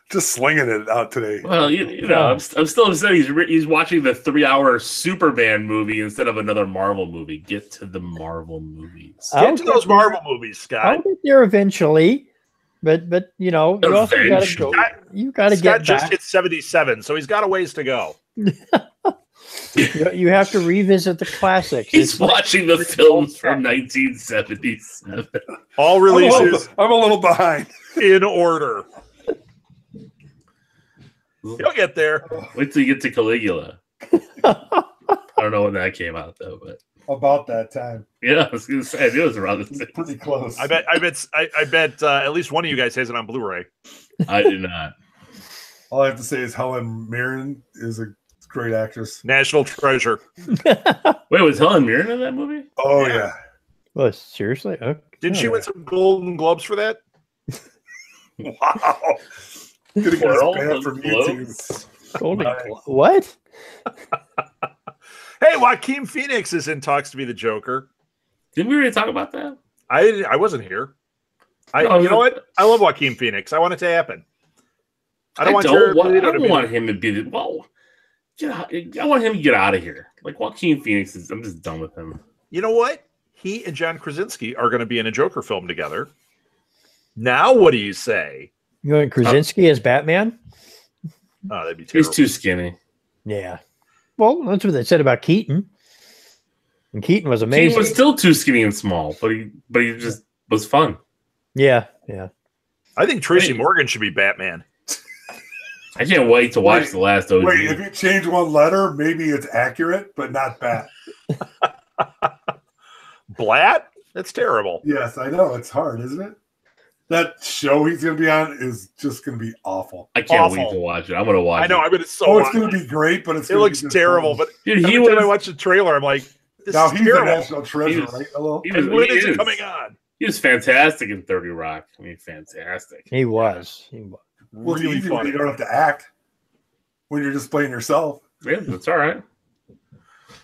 just slinging it out today. Well, I'm still upset. He's watching the 3-hour Superman movie instead of another Marvel movie. Get to the Marvel movies. Get to those Marvel movies, Scott. I'll get there eventually. But you also got to go. You got to get back. Just hit 77, so he's got a ways to go. You have to revisit the classics. He's watching the films from 1977. All releases. I'm a little behind. In order. You'll get there. Wait till you get to Caligula. I don't know when that came out though, but about that time. Yeah, I was gonna say it was around the same. Pretty close. I bet at least one of you guys has it on Blu-ray. I do not. All I have to say is Helen Mirren is a great actress. National treasure. Wait, was Helen Mirren in that movie? Oh yeah. Well, seriously? Okay. Didn't she win some Golden Globes for that? Wow. Gonna get us banned from YouTube. Golden what? Hey, Joaquin Phoenix is in talks to be the Joker. Didn't we already talk about that? I wasn't here. You know what? I love Joaquin Phoenix. I want it to happen. I don't want him to be I want him to get out of here. Like, Joaquin Phoenix I'm just done with him. You know what? He and John Krasinski are going to be in a Joker film together. Now, what do you say? You want Krasinski as Batman? Oh, that'd be terrible. He's too skinny. Yeah. Well, that's what they said about Keaton. And Keaton was amazing. He was still too skinny and small, but he just was fun. Yeah. I think Tracy Morgan should be Batman. I can't wait to watch the last OG. Wait, if you change one letter, maybe it's accurate, but not Bat. Blatt? That's terrible. Yes, I know. It's hard, isn't it? That show he's going to be on is just going to be awful. I can't wait to watch it. I'm going to watch it. I know. I'm going to it's going to be great, but it looks terrible. But dude, every time I watch the trailer, I'm like, this is he's terrible. a national treasure, right? Hello? When is it coming on? He was fantastic in 30 Rock. Fantastic. He was. Well, really it's easy funny. when you don't have to act. When you're just playing yourself. Yeah, that's all right.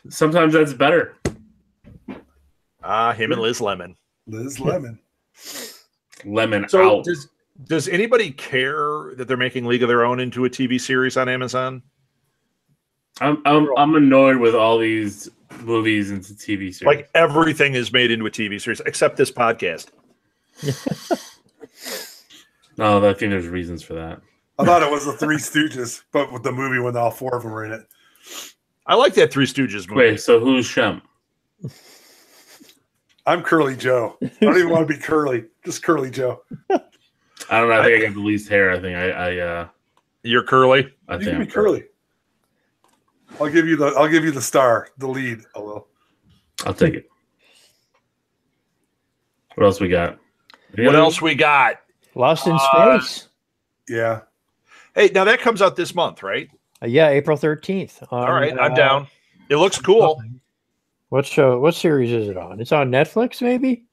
Sometimes that's better. Him and Liz Lemon. Liz Lemon. Lemon So out. does anybody care that they're making League of Their Own into a TV series on Amazon? I'm annoyed with all these movies into TV series. Like, everything is made into a TV series except this podcast. No, I think there's reasons for that. I thought it was the Three Stooges, but with the movie when all four of them were in it. I like that Three Stooges movie. Wait, so who's Shem? I'm Curly Joe. I don't even want to be Curly. Just Curly Joe. I don't know. I think I got the least hair. I think I You're curly. I You think can I'm be curly. I'll give you the star, the lead. I will. I'll take it. What else we got? What else we got? Lost in Space. Yeah. Hey, now that comes out this month, right? Yeah, April 13th. All right, I'm down. It looks cool. What show? What series is it on? It's on Netflix, maybe.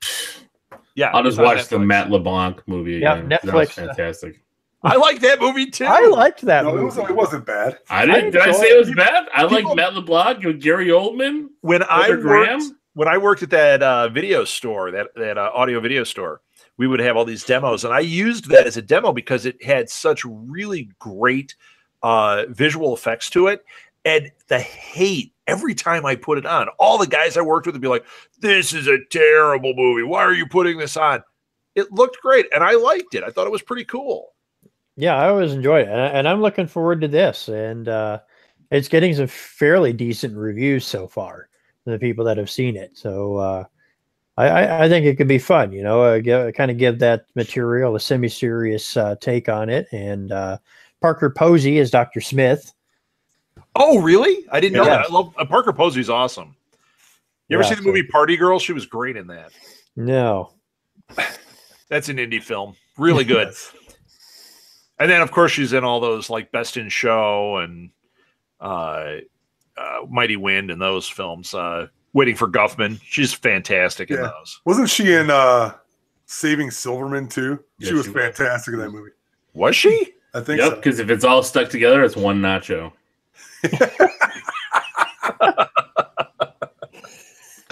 Yeah, I'll just it's on watch the Netflix. Matt LeBlanc movie Yeah, again. That was Netflix. fantastic. I like that movie too. I liked that No, movie. it wasn't bad. Did I say it was bad? I like Matt LeBlanc with Gary Oldman. When Graham? I worked at that video store, that audio video store, we would have all these demos, and I used that as a demo because it had such really great visual effects to it. And the hate every time I put it on, all the guys I worked with would be like, "This is a terrible movie. Why are you putting this on?" It looked great, and I liked it. I thought it was pretty cool. Yeah, I always enjoyed it, and I'm looking forward to this. And it's getting some fairly decent reviews so far from the people that have seen it. So I think it could be fun. You know, kind of give that material a semi-serious take on it. And Parker Posey is Dr. Smith. Oh, really? I didn't know Yeah. that. I love Parker Posey's awesome. You ever see the movie Party Girl? She was great in that. No. That's an indie film. Really good. And then, of course, she's in all those like Best in Show and Mighty Wind and those films. Waiting for Guffman. She's fantastic in those. Wasn't she in Saving Silverman too? Yeah, she was fantastic in that movie. Was she? I think Yep, so. because if it's all stuck together, it's one nacho.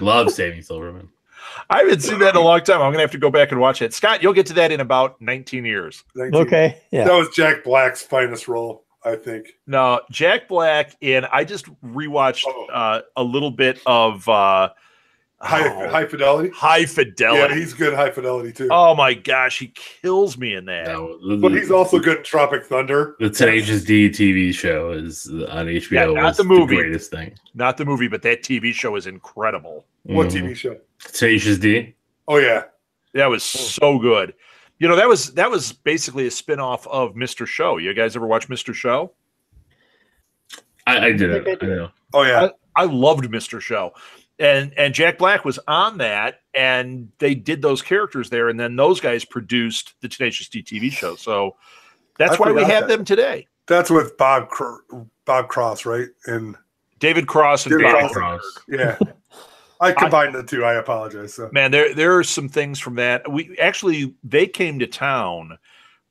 Love Saving Silverman. I haven't seen that in a long time. I'm going to have to go back and watch it. Scott, you'll get to that in about 19 years. 19. Okay. Yeah. That was Jack Black's finest role, I think. No, Jack Black I just rewatched a little bit of High Fidelity. High Fidelity. Yeah, he's good in High Fidelity too. Oh my gosh, he kills me in that. No, But he's also good in Tropic Thunder. the Tenacious D TV show is on HBO. Yeah, not was the movie. Greatest thing. Not the movie, but that TV show is incredible. What Mhm. TV show? Tenacious D. Oh yeah. That was so good. You know, that was basically a spin-off of Mr. Show. You guys ever watch Mr. Show? I did it. I know. Oh yeah. I loved Mr. Show. And Jack Black was on that, and they did those characters there, and then those guys produced the Tenacious D TV show. So that's I why we forgot have that. them today. That's with Bob Cross, right? And David Cross and David David Cross. Cronenberg. yeah. I combined the two. I apologize. So. Man, there are some things from that. They came to town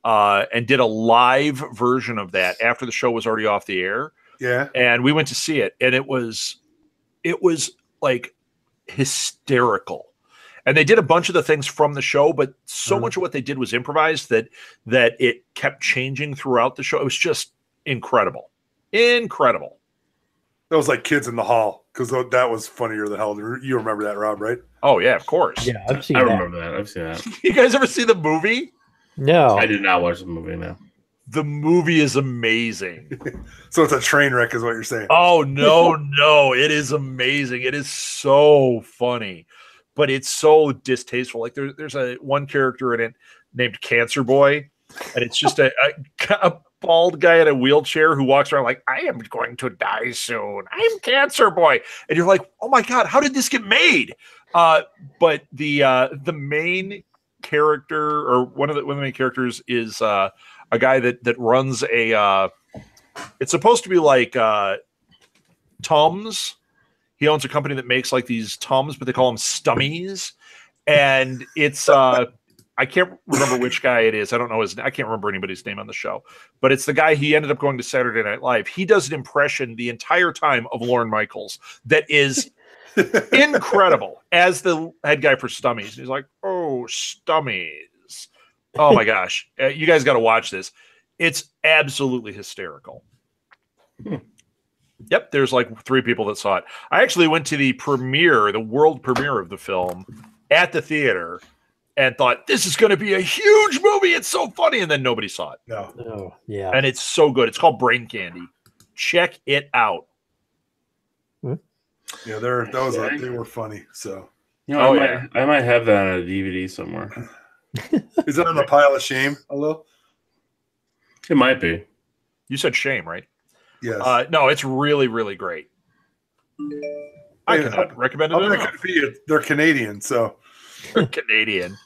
and did a live version of that after the show was already off the air. Yeah. And we went to see it, and it was like hysterical. And they did a bunch of the things from the show, but so much of what they did was improvised that it kept changing throughout the show. It was just incredible. Incredible. That was like Kids in the Hall because that was funnier than hell. You remember that, Rob, right? Oh yeah, of course. Yeah, I've seen I that. remember that. I've seen that. You guys ever see the movie? No. I did not watch the movie now. The movie is amazing. So it's a train wreck, is what you're saying. Oh no, it is amazing. It is so funny, but it's so distasteful. Like there's one character in it named Cancer Boy, and it's just a bald guy in a wheelchair who walks around like, I am going to die soon. I'm Cancer Boy, and you're like, oh my god, how did this get made? But the main character, or one of the main characters, is a guy that runs a. It's supposed to be like Tums. He owns a company that makes like these Tums, but they call them Stummies. And it's I can't remember which guy it is. I don't know I can't remember anybody's name on the show. But it's the guy, he ended up going to Saturday Night Live. He does an impression the entire time of Lorne Michaels that is incredible as the head guy for Stummies. He's like, oh, Stummies. Oh my gosh. You guys got to watch this. It's absolutely hysterical. Yep, there's like 3 people that saw it. I actually went to the world premiere of the film at the theater and thought, this is going to be a huge movie. It's so funny. And then nobody saw it. No. Oh, yeah. And it's so good. It's called Brain Candy. Check it out. Yeah, they were funny. So You know, I might have that on a DVD somewhere. Is it on the pile of shame? Hello? It might be. You said shame, right? Yes. No, it's really, really great. I cannot recommend it enough. They're Canadian, so They're Canadian.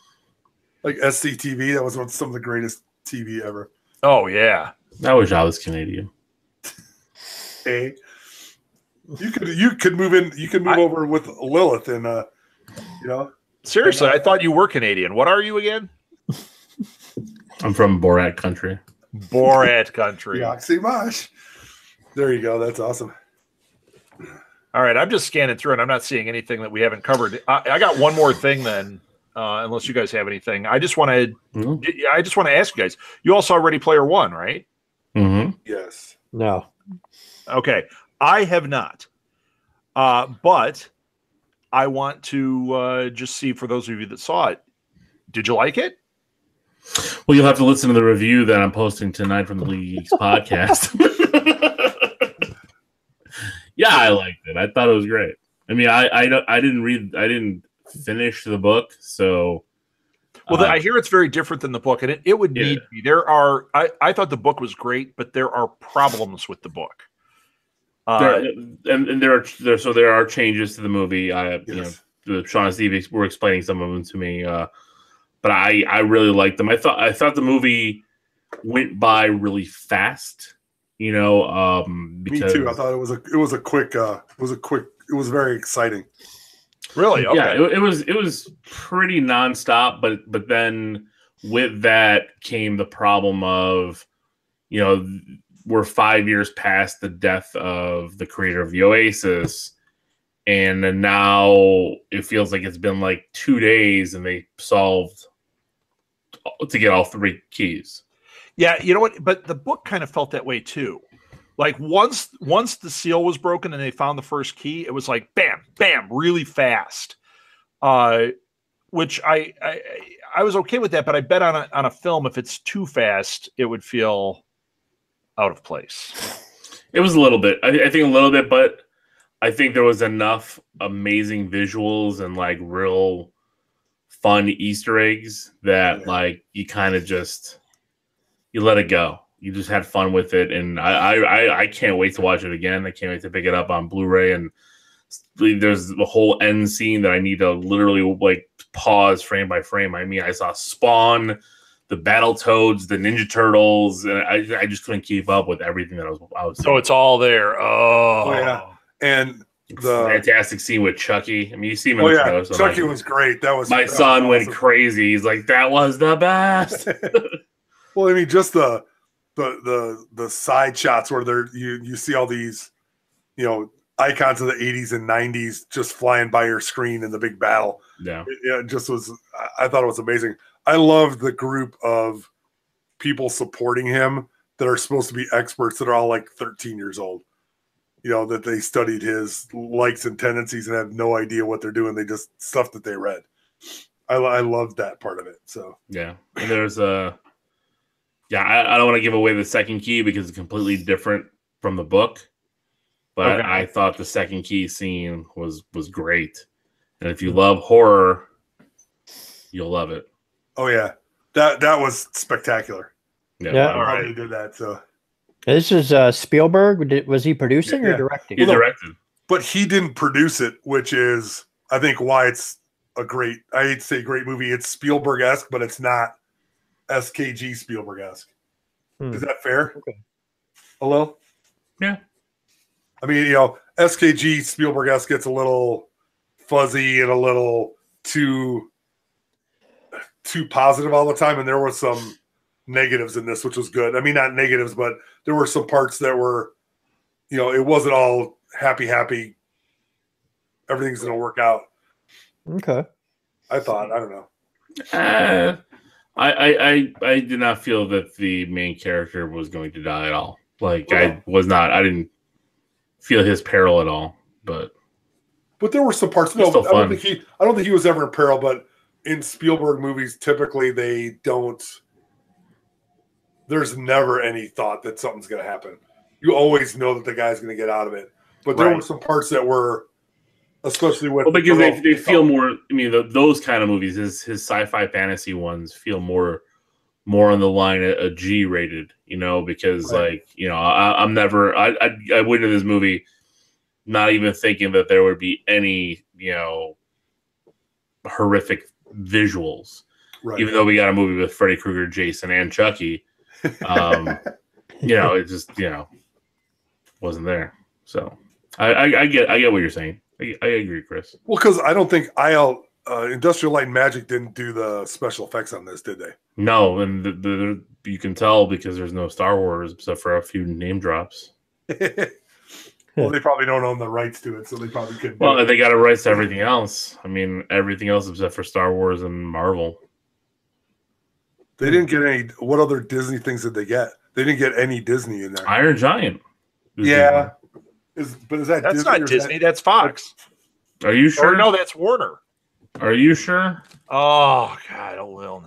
Like SCTV, that was some of the greatest TV ever. Oh yeah. I wish I was Canadian. Hey, you could move in. You could move over with Lilith, and Seriously, I thought you were Canadian. What are you again? I'm from Borat Country. Borat Country. Oxymosh. There you go. That's awesome. All right, I'm just scanning through, and I'm not seeing anything that we haven't covered. I got one more thing, then, unless you guys have anything. I just want to ask you guys. You all saw Ready Player One, right? Mm-hmm. Yes. No. Okay, I have not, but I want to just see, for those of you that saw it, did you like it? Well, you'll have to listen to the review that I'm posting tonight from the League's podcast. Yeah, I liked it. I thought it was great. I mean, I didn't finish the book, so. Well, I hear it's very different than the book, and it would need to be. I thought the book was great, but there are problems with the book. There are changes to the movie. Yes. Sean and Steve were explaining some of them to me, but I really liked them. I thought the movie went by really fast. Because, me too. I thought it was very exciting. Really? Okay. Yeah, it was pretty nonstop, but then with that came the problem of, we're 5 years past the death of the creator of the Oasis, and then now it feels like it's been like 2 days and they solved to get all 3 keys. Yeah, you know what? But the book kind of felt that way too. Like once the seal was broken and they found the first key, it was like bam, bam, really fast. Which I was okay with that, but I bet on a film, if it's too fast, it would feel out of place. It was a little bit. I think a little bit, but I think there was enough amazing visuals and like real fun Easter eggs that like you kind of just. You let it go. You just had fun with it, and I can't wait to watch it again. I can't wait to pick it up on Blu-ray. And there's the whole end scene that I need to literally like pause frame by frame. I mean, I saw Spawn, the Battletoads, the Ninja Turtles, and I just couldn't keep up with everything that I was. So it's all there. Oh yeah, and the fantastic scene with Chucky. I mean, you see him in the show. So Chucky was great. That was my son went crazy. He's like, that was the best. Well, I mean, just the side shots where you see all these, icons of the 80s and 90s just flying by your screen in the big battle. Yeah. It just was. I thought it was amazing. I love the group of people supporting him that are supposed to be experts that are all like 13 years old. That they studied his likes and tendencies and have no idea what they're doing. They just stuff that they read. I love that part of it. So yeah, and there's a. Yeah, I don't want to give away the second key because it's completely different from the book. But okay. I thought the second key scene was great. And if you love horror, you'll love it. Oh, yeah. That was spectacular. Yeah. All right. They did that. So this is Spielberg. Was he producing or directing? He directed. But he didn't produce it, which is, I think, why it's I hate to say great movie. It's Spielberg-esque, but it's not SKG Spielberg-esque. Is that fair? Okay. Hello? Yeah. I mean, SKG Spielberg-esque gets a little fuzzy and a little too positive all the time, and there were some negatives in this, which was good. I mean, not negatives, but there were some parts that were, it wasn't all happy. Everything's going to work out. Okay. I thought. I don't know. I did not feel that the main character was going to die at all. Like I didn't feel his peril at all. But there were some parts. No, I don't think he was ever in peril. But in Spielberg movies, typically they don't. There's never any thought that something's going to happen. You always know that the guy's going to get out of it. But there were some parts that were especially with because they feel more. I mean, those kind of movies, his sci-fi fantasy ones feel more on the line a G-rated. Because right. I went into this movie not even thinking that there would be any horrific visuals. Right. Even though we got a movie with Freddy Krueger, Jason, and Chucky, it just wasn't there. So I get what you're saying. I agree, Chris. Well, because I don't think Industrial Light and Magic didn't do the special effects on this, did they? No, and you can tell because there's no Star Wars except for a few name drops. Well, they probably don't own the rights to it, so they probably couldn't. Well, they got the rights to everything else. I mean, everything else except for Star Wars and Marvel. They didn't get any. What other Disney things did they get? They didn't get any Disney in there. Iron Giant. Yeah. Is that that's Disney? Not Disney. That's Fox. Are you sure? Or no, that's Warner. Are you sure? Oh God,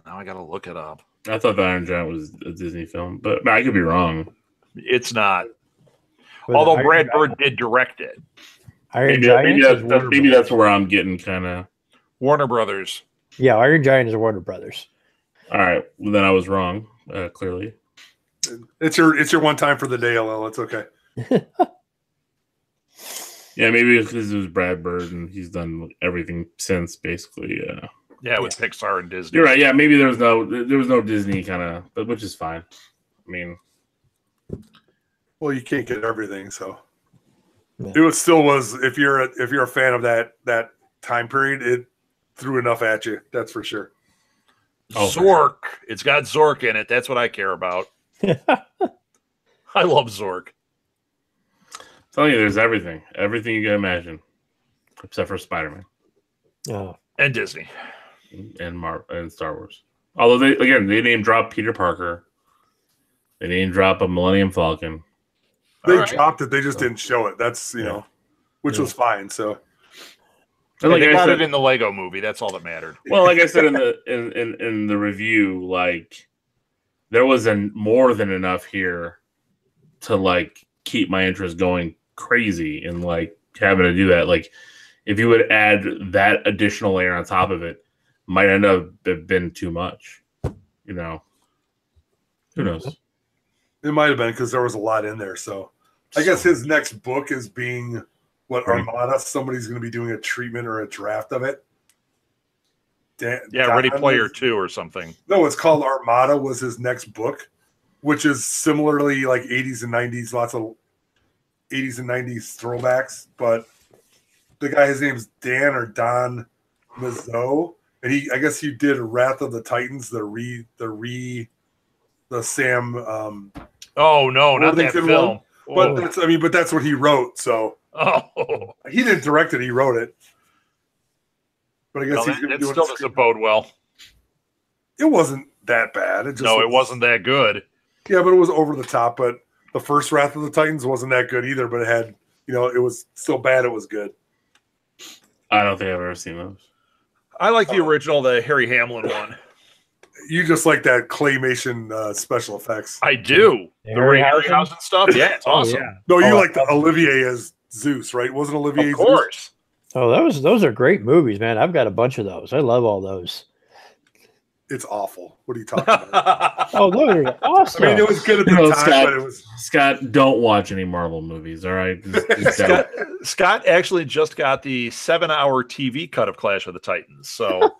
now I gotta look it up. I thought the Iron Giant was a Disney film, but I could be wrong. It's not. Although Brad Bird did direct it. Iron Giant. Maybe that's where I'm getting kind of Warner Brothers. Yeah, Iron Giant is Warner Brothers. All right, well, then I was wrong. Clearly, it's your one time for the day, LL. It's okay. Yeah, maybe because it was Brad Bird and he's done everything since, basically. Yeah, with Pixar and Disney. You're right. Yeah, maybe there was no Disney kind of, but which is fine. I mean, well, you can't get everything, so yeah. It still was. If you're a fan of that time period, it threw enough at you. That's for sure. Oh, Zork. It's got Zork in it. That's what I care about. I love Zork. I'm telling you, there's everything you can imagine, except for Spider-Man. Oh, and Disney, and Star Wars. Although they name drop Peter Parker, they name drop a Millennium Falcon. They dropped it. They just didn't show it. That's which was fine. So. And like they got it in the Lego movie. That's all that mattered. Well, like I said in the review, like there wasn't more than enough here to like keep my interest going crazy and like having to do that. Like if you would add that additional layer on top of it, might end up been too much. Who knows? It might have been because there was a lot in there. So I guess his next book is being. What, Armada? Somebody's going to be doing a treatment or a draft of it. Ready Player 2 or something. No, it's called Armada was his next book, which is similarly like 80s and 90s, lots of 80s and 90s throwbacks. But the guy, his name's Dan or Don Mazzot, and I guess he did Wrath of the Titans, the Sam. Oh no, not that film. But that's what he wrote. So. Oh, he didn't direct it; he wrote it. But I guess he's going to do it. Still doesn't bode well. It wasn't that bad. It wasn't that good. Yeah, but it was over the top. But the first Wrath of the Titans wasn't that good either. But it had, it was so bad it was good. I don't think I've ever seen those. I like the original, the Harry Hamlin one. You just like that claymation special effects. I do. The Ray Harryhausen stuff. Yeah, it's awesome. Yeah. No, you like the Olivier as Zeus, right? Wasn't Olivier? Of course. Zeus? Oh, those are great movies, man. I've got a bunch of those. I love all those. It's awful. What are you talking about? Oh, those are awesome. I mean, it was good at the time, Scott, but it was. Scott, don't watch any Marvel movies. All right. Scott actually just got the 7-hour TV cut of Clash of the Titans, so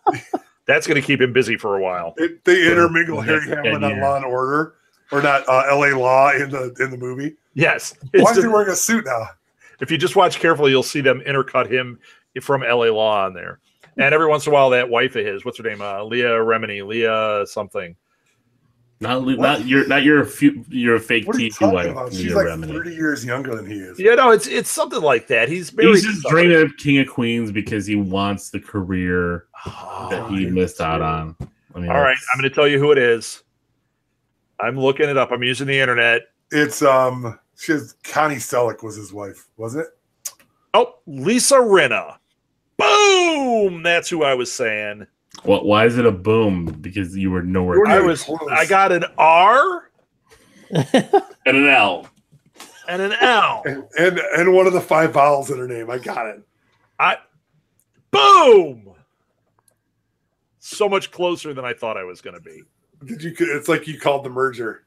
that's going to keep him busy for a while. They intermingle Harry Hamlin on Law and Order, or not L.A. Law in the movie. Yes. Why is he wearing a suit now? If you just watch carefully, you'll see them intercut him from L.A. Law on there. And every once in a while, that wife of his, what's her name? Leah Remini, Leah something. Not your fake TV wife. About? She's like Remini. 30 years younger than he is. Yeah, no, it's something like that. He's just dreaming of King of Queens because he wants the career that he missed out on. I mean, all right, I'm going to tell you who it is. I'm looking it up. I'm using the internet. It's Connie Selleck was his wife, was it? Oh, Lisa Rinna. Boom! That's who I was saying. Well, why is it a boom? Because you were nowhere. I got an R and an L. And an L. And one of the 5 vowels in her name. I got it. Boom! So much closer than I thought I was going to be. It's like you called the merger.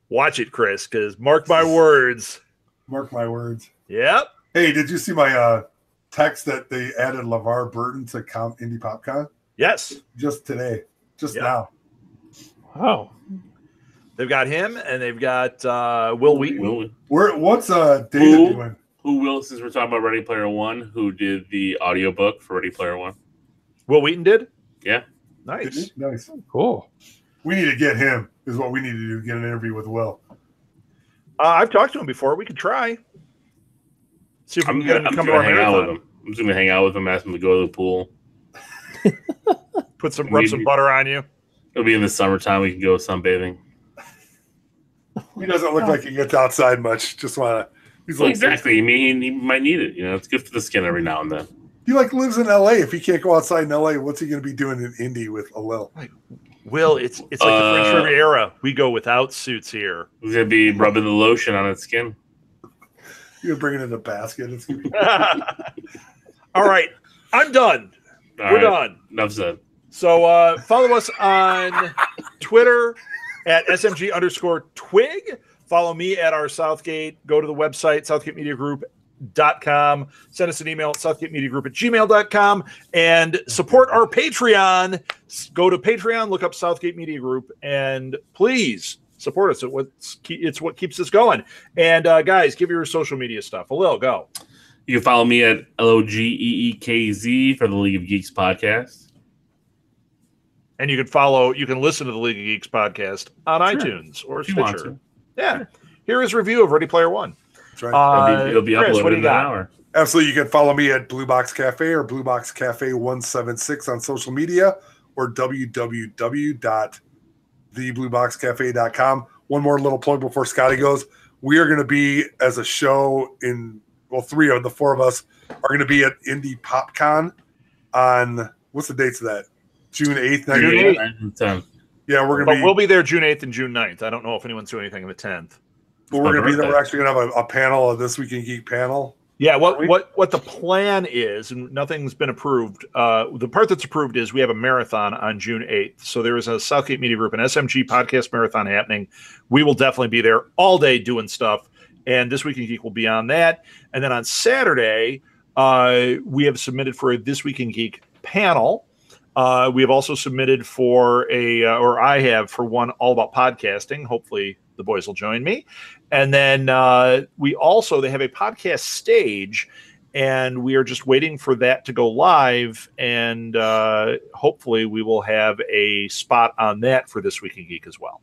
Watch it, Chris, because mark my words. Mark my words. Yep. Hey, did you see my text that they added LeVar Burton to Indie PopCon? Yes. Just today. Just now. Wow. They've got him, and they've got Will Wheaton. What's Data doing? Who will, since we're talking about Ready Player One, who did the audiobook for Ready Player One? Will Wheaton did? Yeah. Nice. Nice. Cool. We need to get him, is what we need to do, get an interview with Will. I've talked to him before. We could try. See if we can get him to come to our hang out with marathon. him. I'm just going to hang out with him, ask him to go to the pool. Rub some butter on you. It'll be in the summertime. We can go sunbathing. He doesn't look like he gets outside much. Just want to. He's like, exactly. I mean, he might need it. You know, it's good for the skin every now and then. He lives in LA. If he can't go outside in LA, what's he going to be doing in Indy with Lil? Will, it's like the French Riviera. We go without suits here. He's going to be rubbing the lotion on his skin. You're bringing it in a basket. It's gonna be All right. I'm done. We're done. Enough said. So follow us on Twitter at SMG_twig. Follow me at our Southgate. Go to the website, southgatemediagroup.com. Send us an email at southgatemediagroup@gmail.com. And support our Patreon. Go to Patreon, look up Southgate Media Group, and please support us. It's what keeps us going. And guys, give your social media stuff. Lil, go. You can follow me at LOGEEKZ for the League of Geeks podcast. And you can listen to the League of Geeks podcast on iTunes or Stitcher. Yeah. Here is a review of Ready Player One. That's right. It'll be Chris, uploaded in an hour. Absolutely. You can follow me at Blue Box Cafe or Blue Box Cafe 176 on social media or www.theblueboxcafe.com. One more little plug before Scotty goes. We are going to be, as a show, three of the four of us are going to be at Indie PopCon on, what's the dates of that? June 8th, 9th? June 8th and 10th. Yeah, we're going to be. We'll be there June 8th and June 9th. I don't know if anyone's doing anything on the 10th. But we're going to be there. We're actually going to have a panel, a This Week in Geek panel. Yeah, what the plan is, and nothing's been approved. The part that's approved is we have a marathon on June 8th. So there is a Southgate Media Group, an SMG podcast marathon happening. We will definitely be there all day doing stuff. And This Week in Geek will be on that. And then on Saturday, we have submitted for a This Week in Geek panel. We have also submitted for I have for one all about podcasting. Hopefully the boys will join me. And then they have a podcast stage, and we are just waiting for that to go live. And hopefully we will have a spot on that for This Week in Geek as well.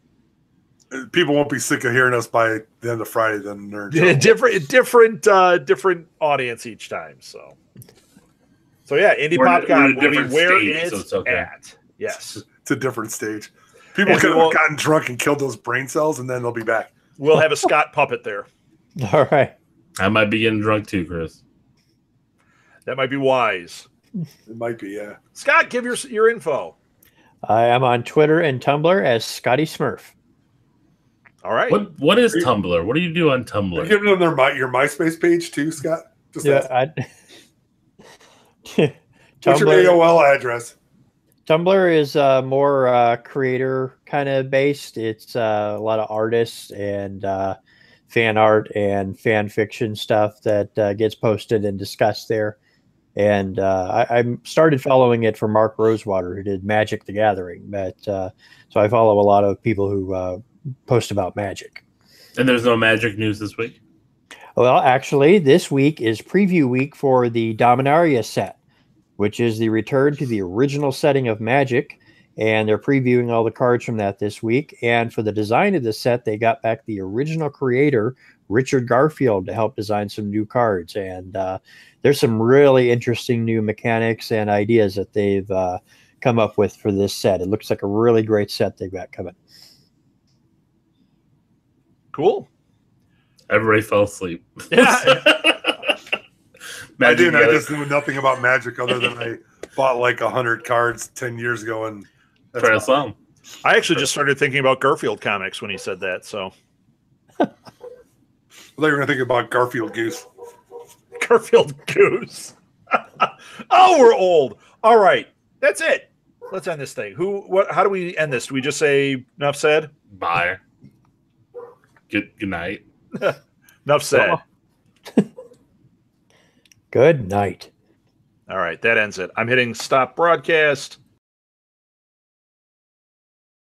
People won't be sick of hearing us by the end of Friday than Nerds. Different audience each time. So yeah, Indie PopCon will be where it's at. Yes. It's a different stage. People could have gotten drunk and killed those brain cells, and then they'll be back. We'll have a Scott puppet there. All right. I might be getting drunk too, Chris. That might be wise. It might be, yeah. Scott, give your info. I am on Twitter and Tumblr as Scotty Smurf. All right. What is Tumblr? What do you do on Tumblr? You're giving them your MySpace page too, Scott? What's your AOL address? Tumblr is more creator kind of based. It's a lot of artists and fan art and fan fiction stuff that gets posted and discussed there. And I started following it for Mark Rosewater, who did Magic the Gathering. But so I follow a lot of people who post about Magic. And there's no Magic news this week? Well, actually, this week is preview week for the Dominaria set, which is the return to the original setting of Magic. And they're previewing all the cards from that this week. And for the design of the set, they got back the original creator, Richard Garfield, to help design some new cards. And there's some really interesting new mechanics and ideas that they've come up with for this set. It looks like a really great set they've got coming. Cool. Everybody fell asleep. I just knew nothing about Magic other than I bought like 100 cards 10 years ago. And try to sell them. I actually just started thinking about Garfield comics when he said that. So I thought you were going to think about Garfield Goose. Garfield goose. Oh, we're old. All right, that's it. Let's end this thing. How do we end this? Do we just say enough said? Bye. Good night. Enough said. Good night. All right, that ends it. I'm hitting stop broadcast.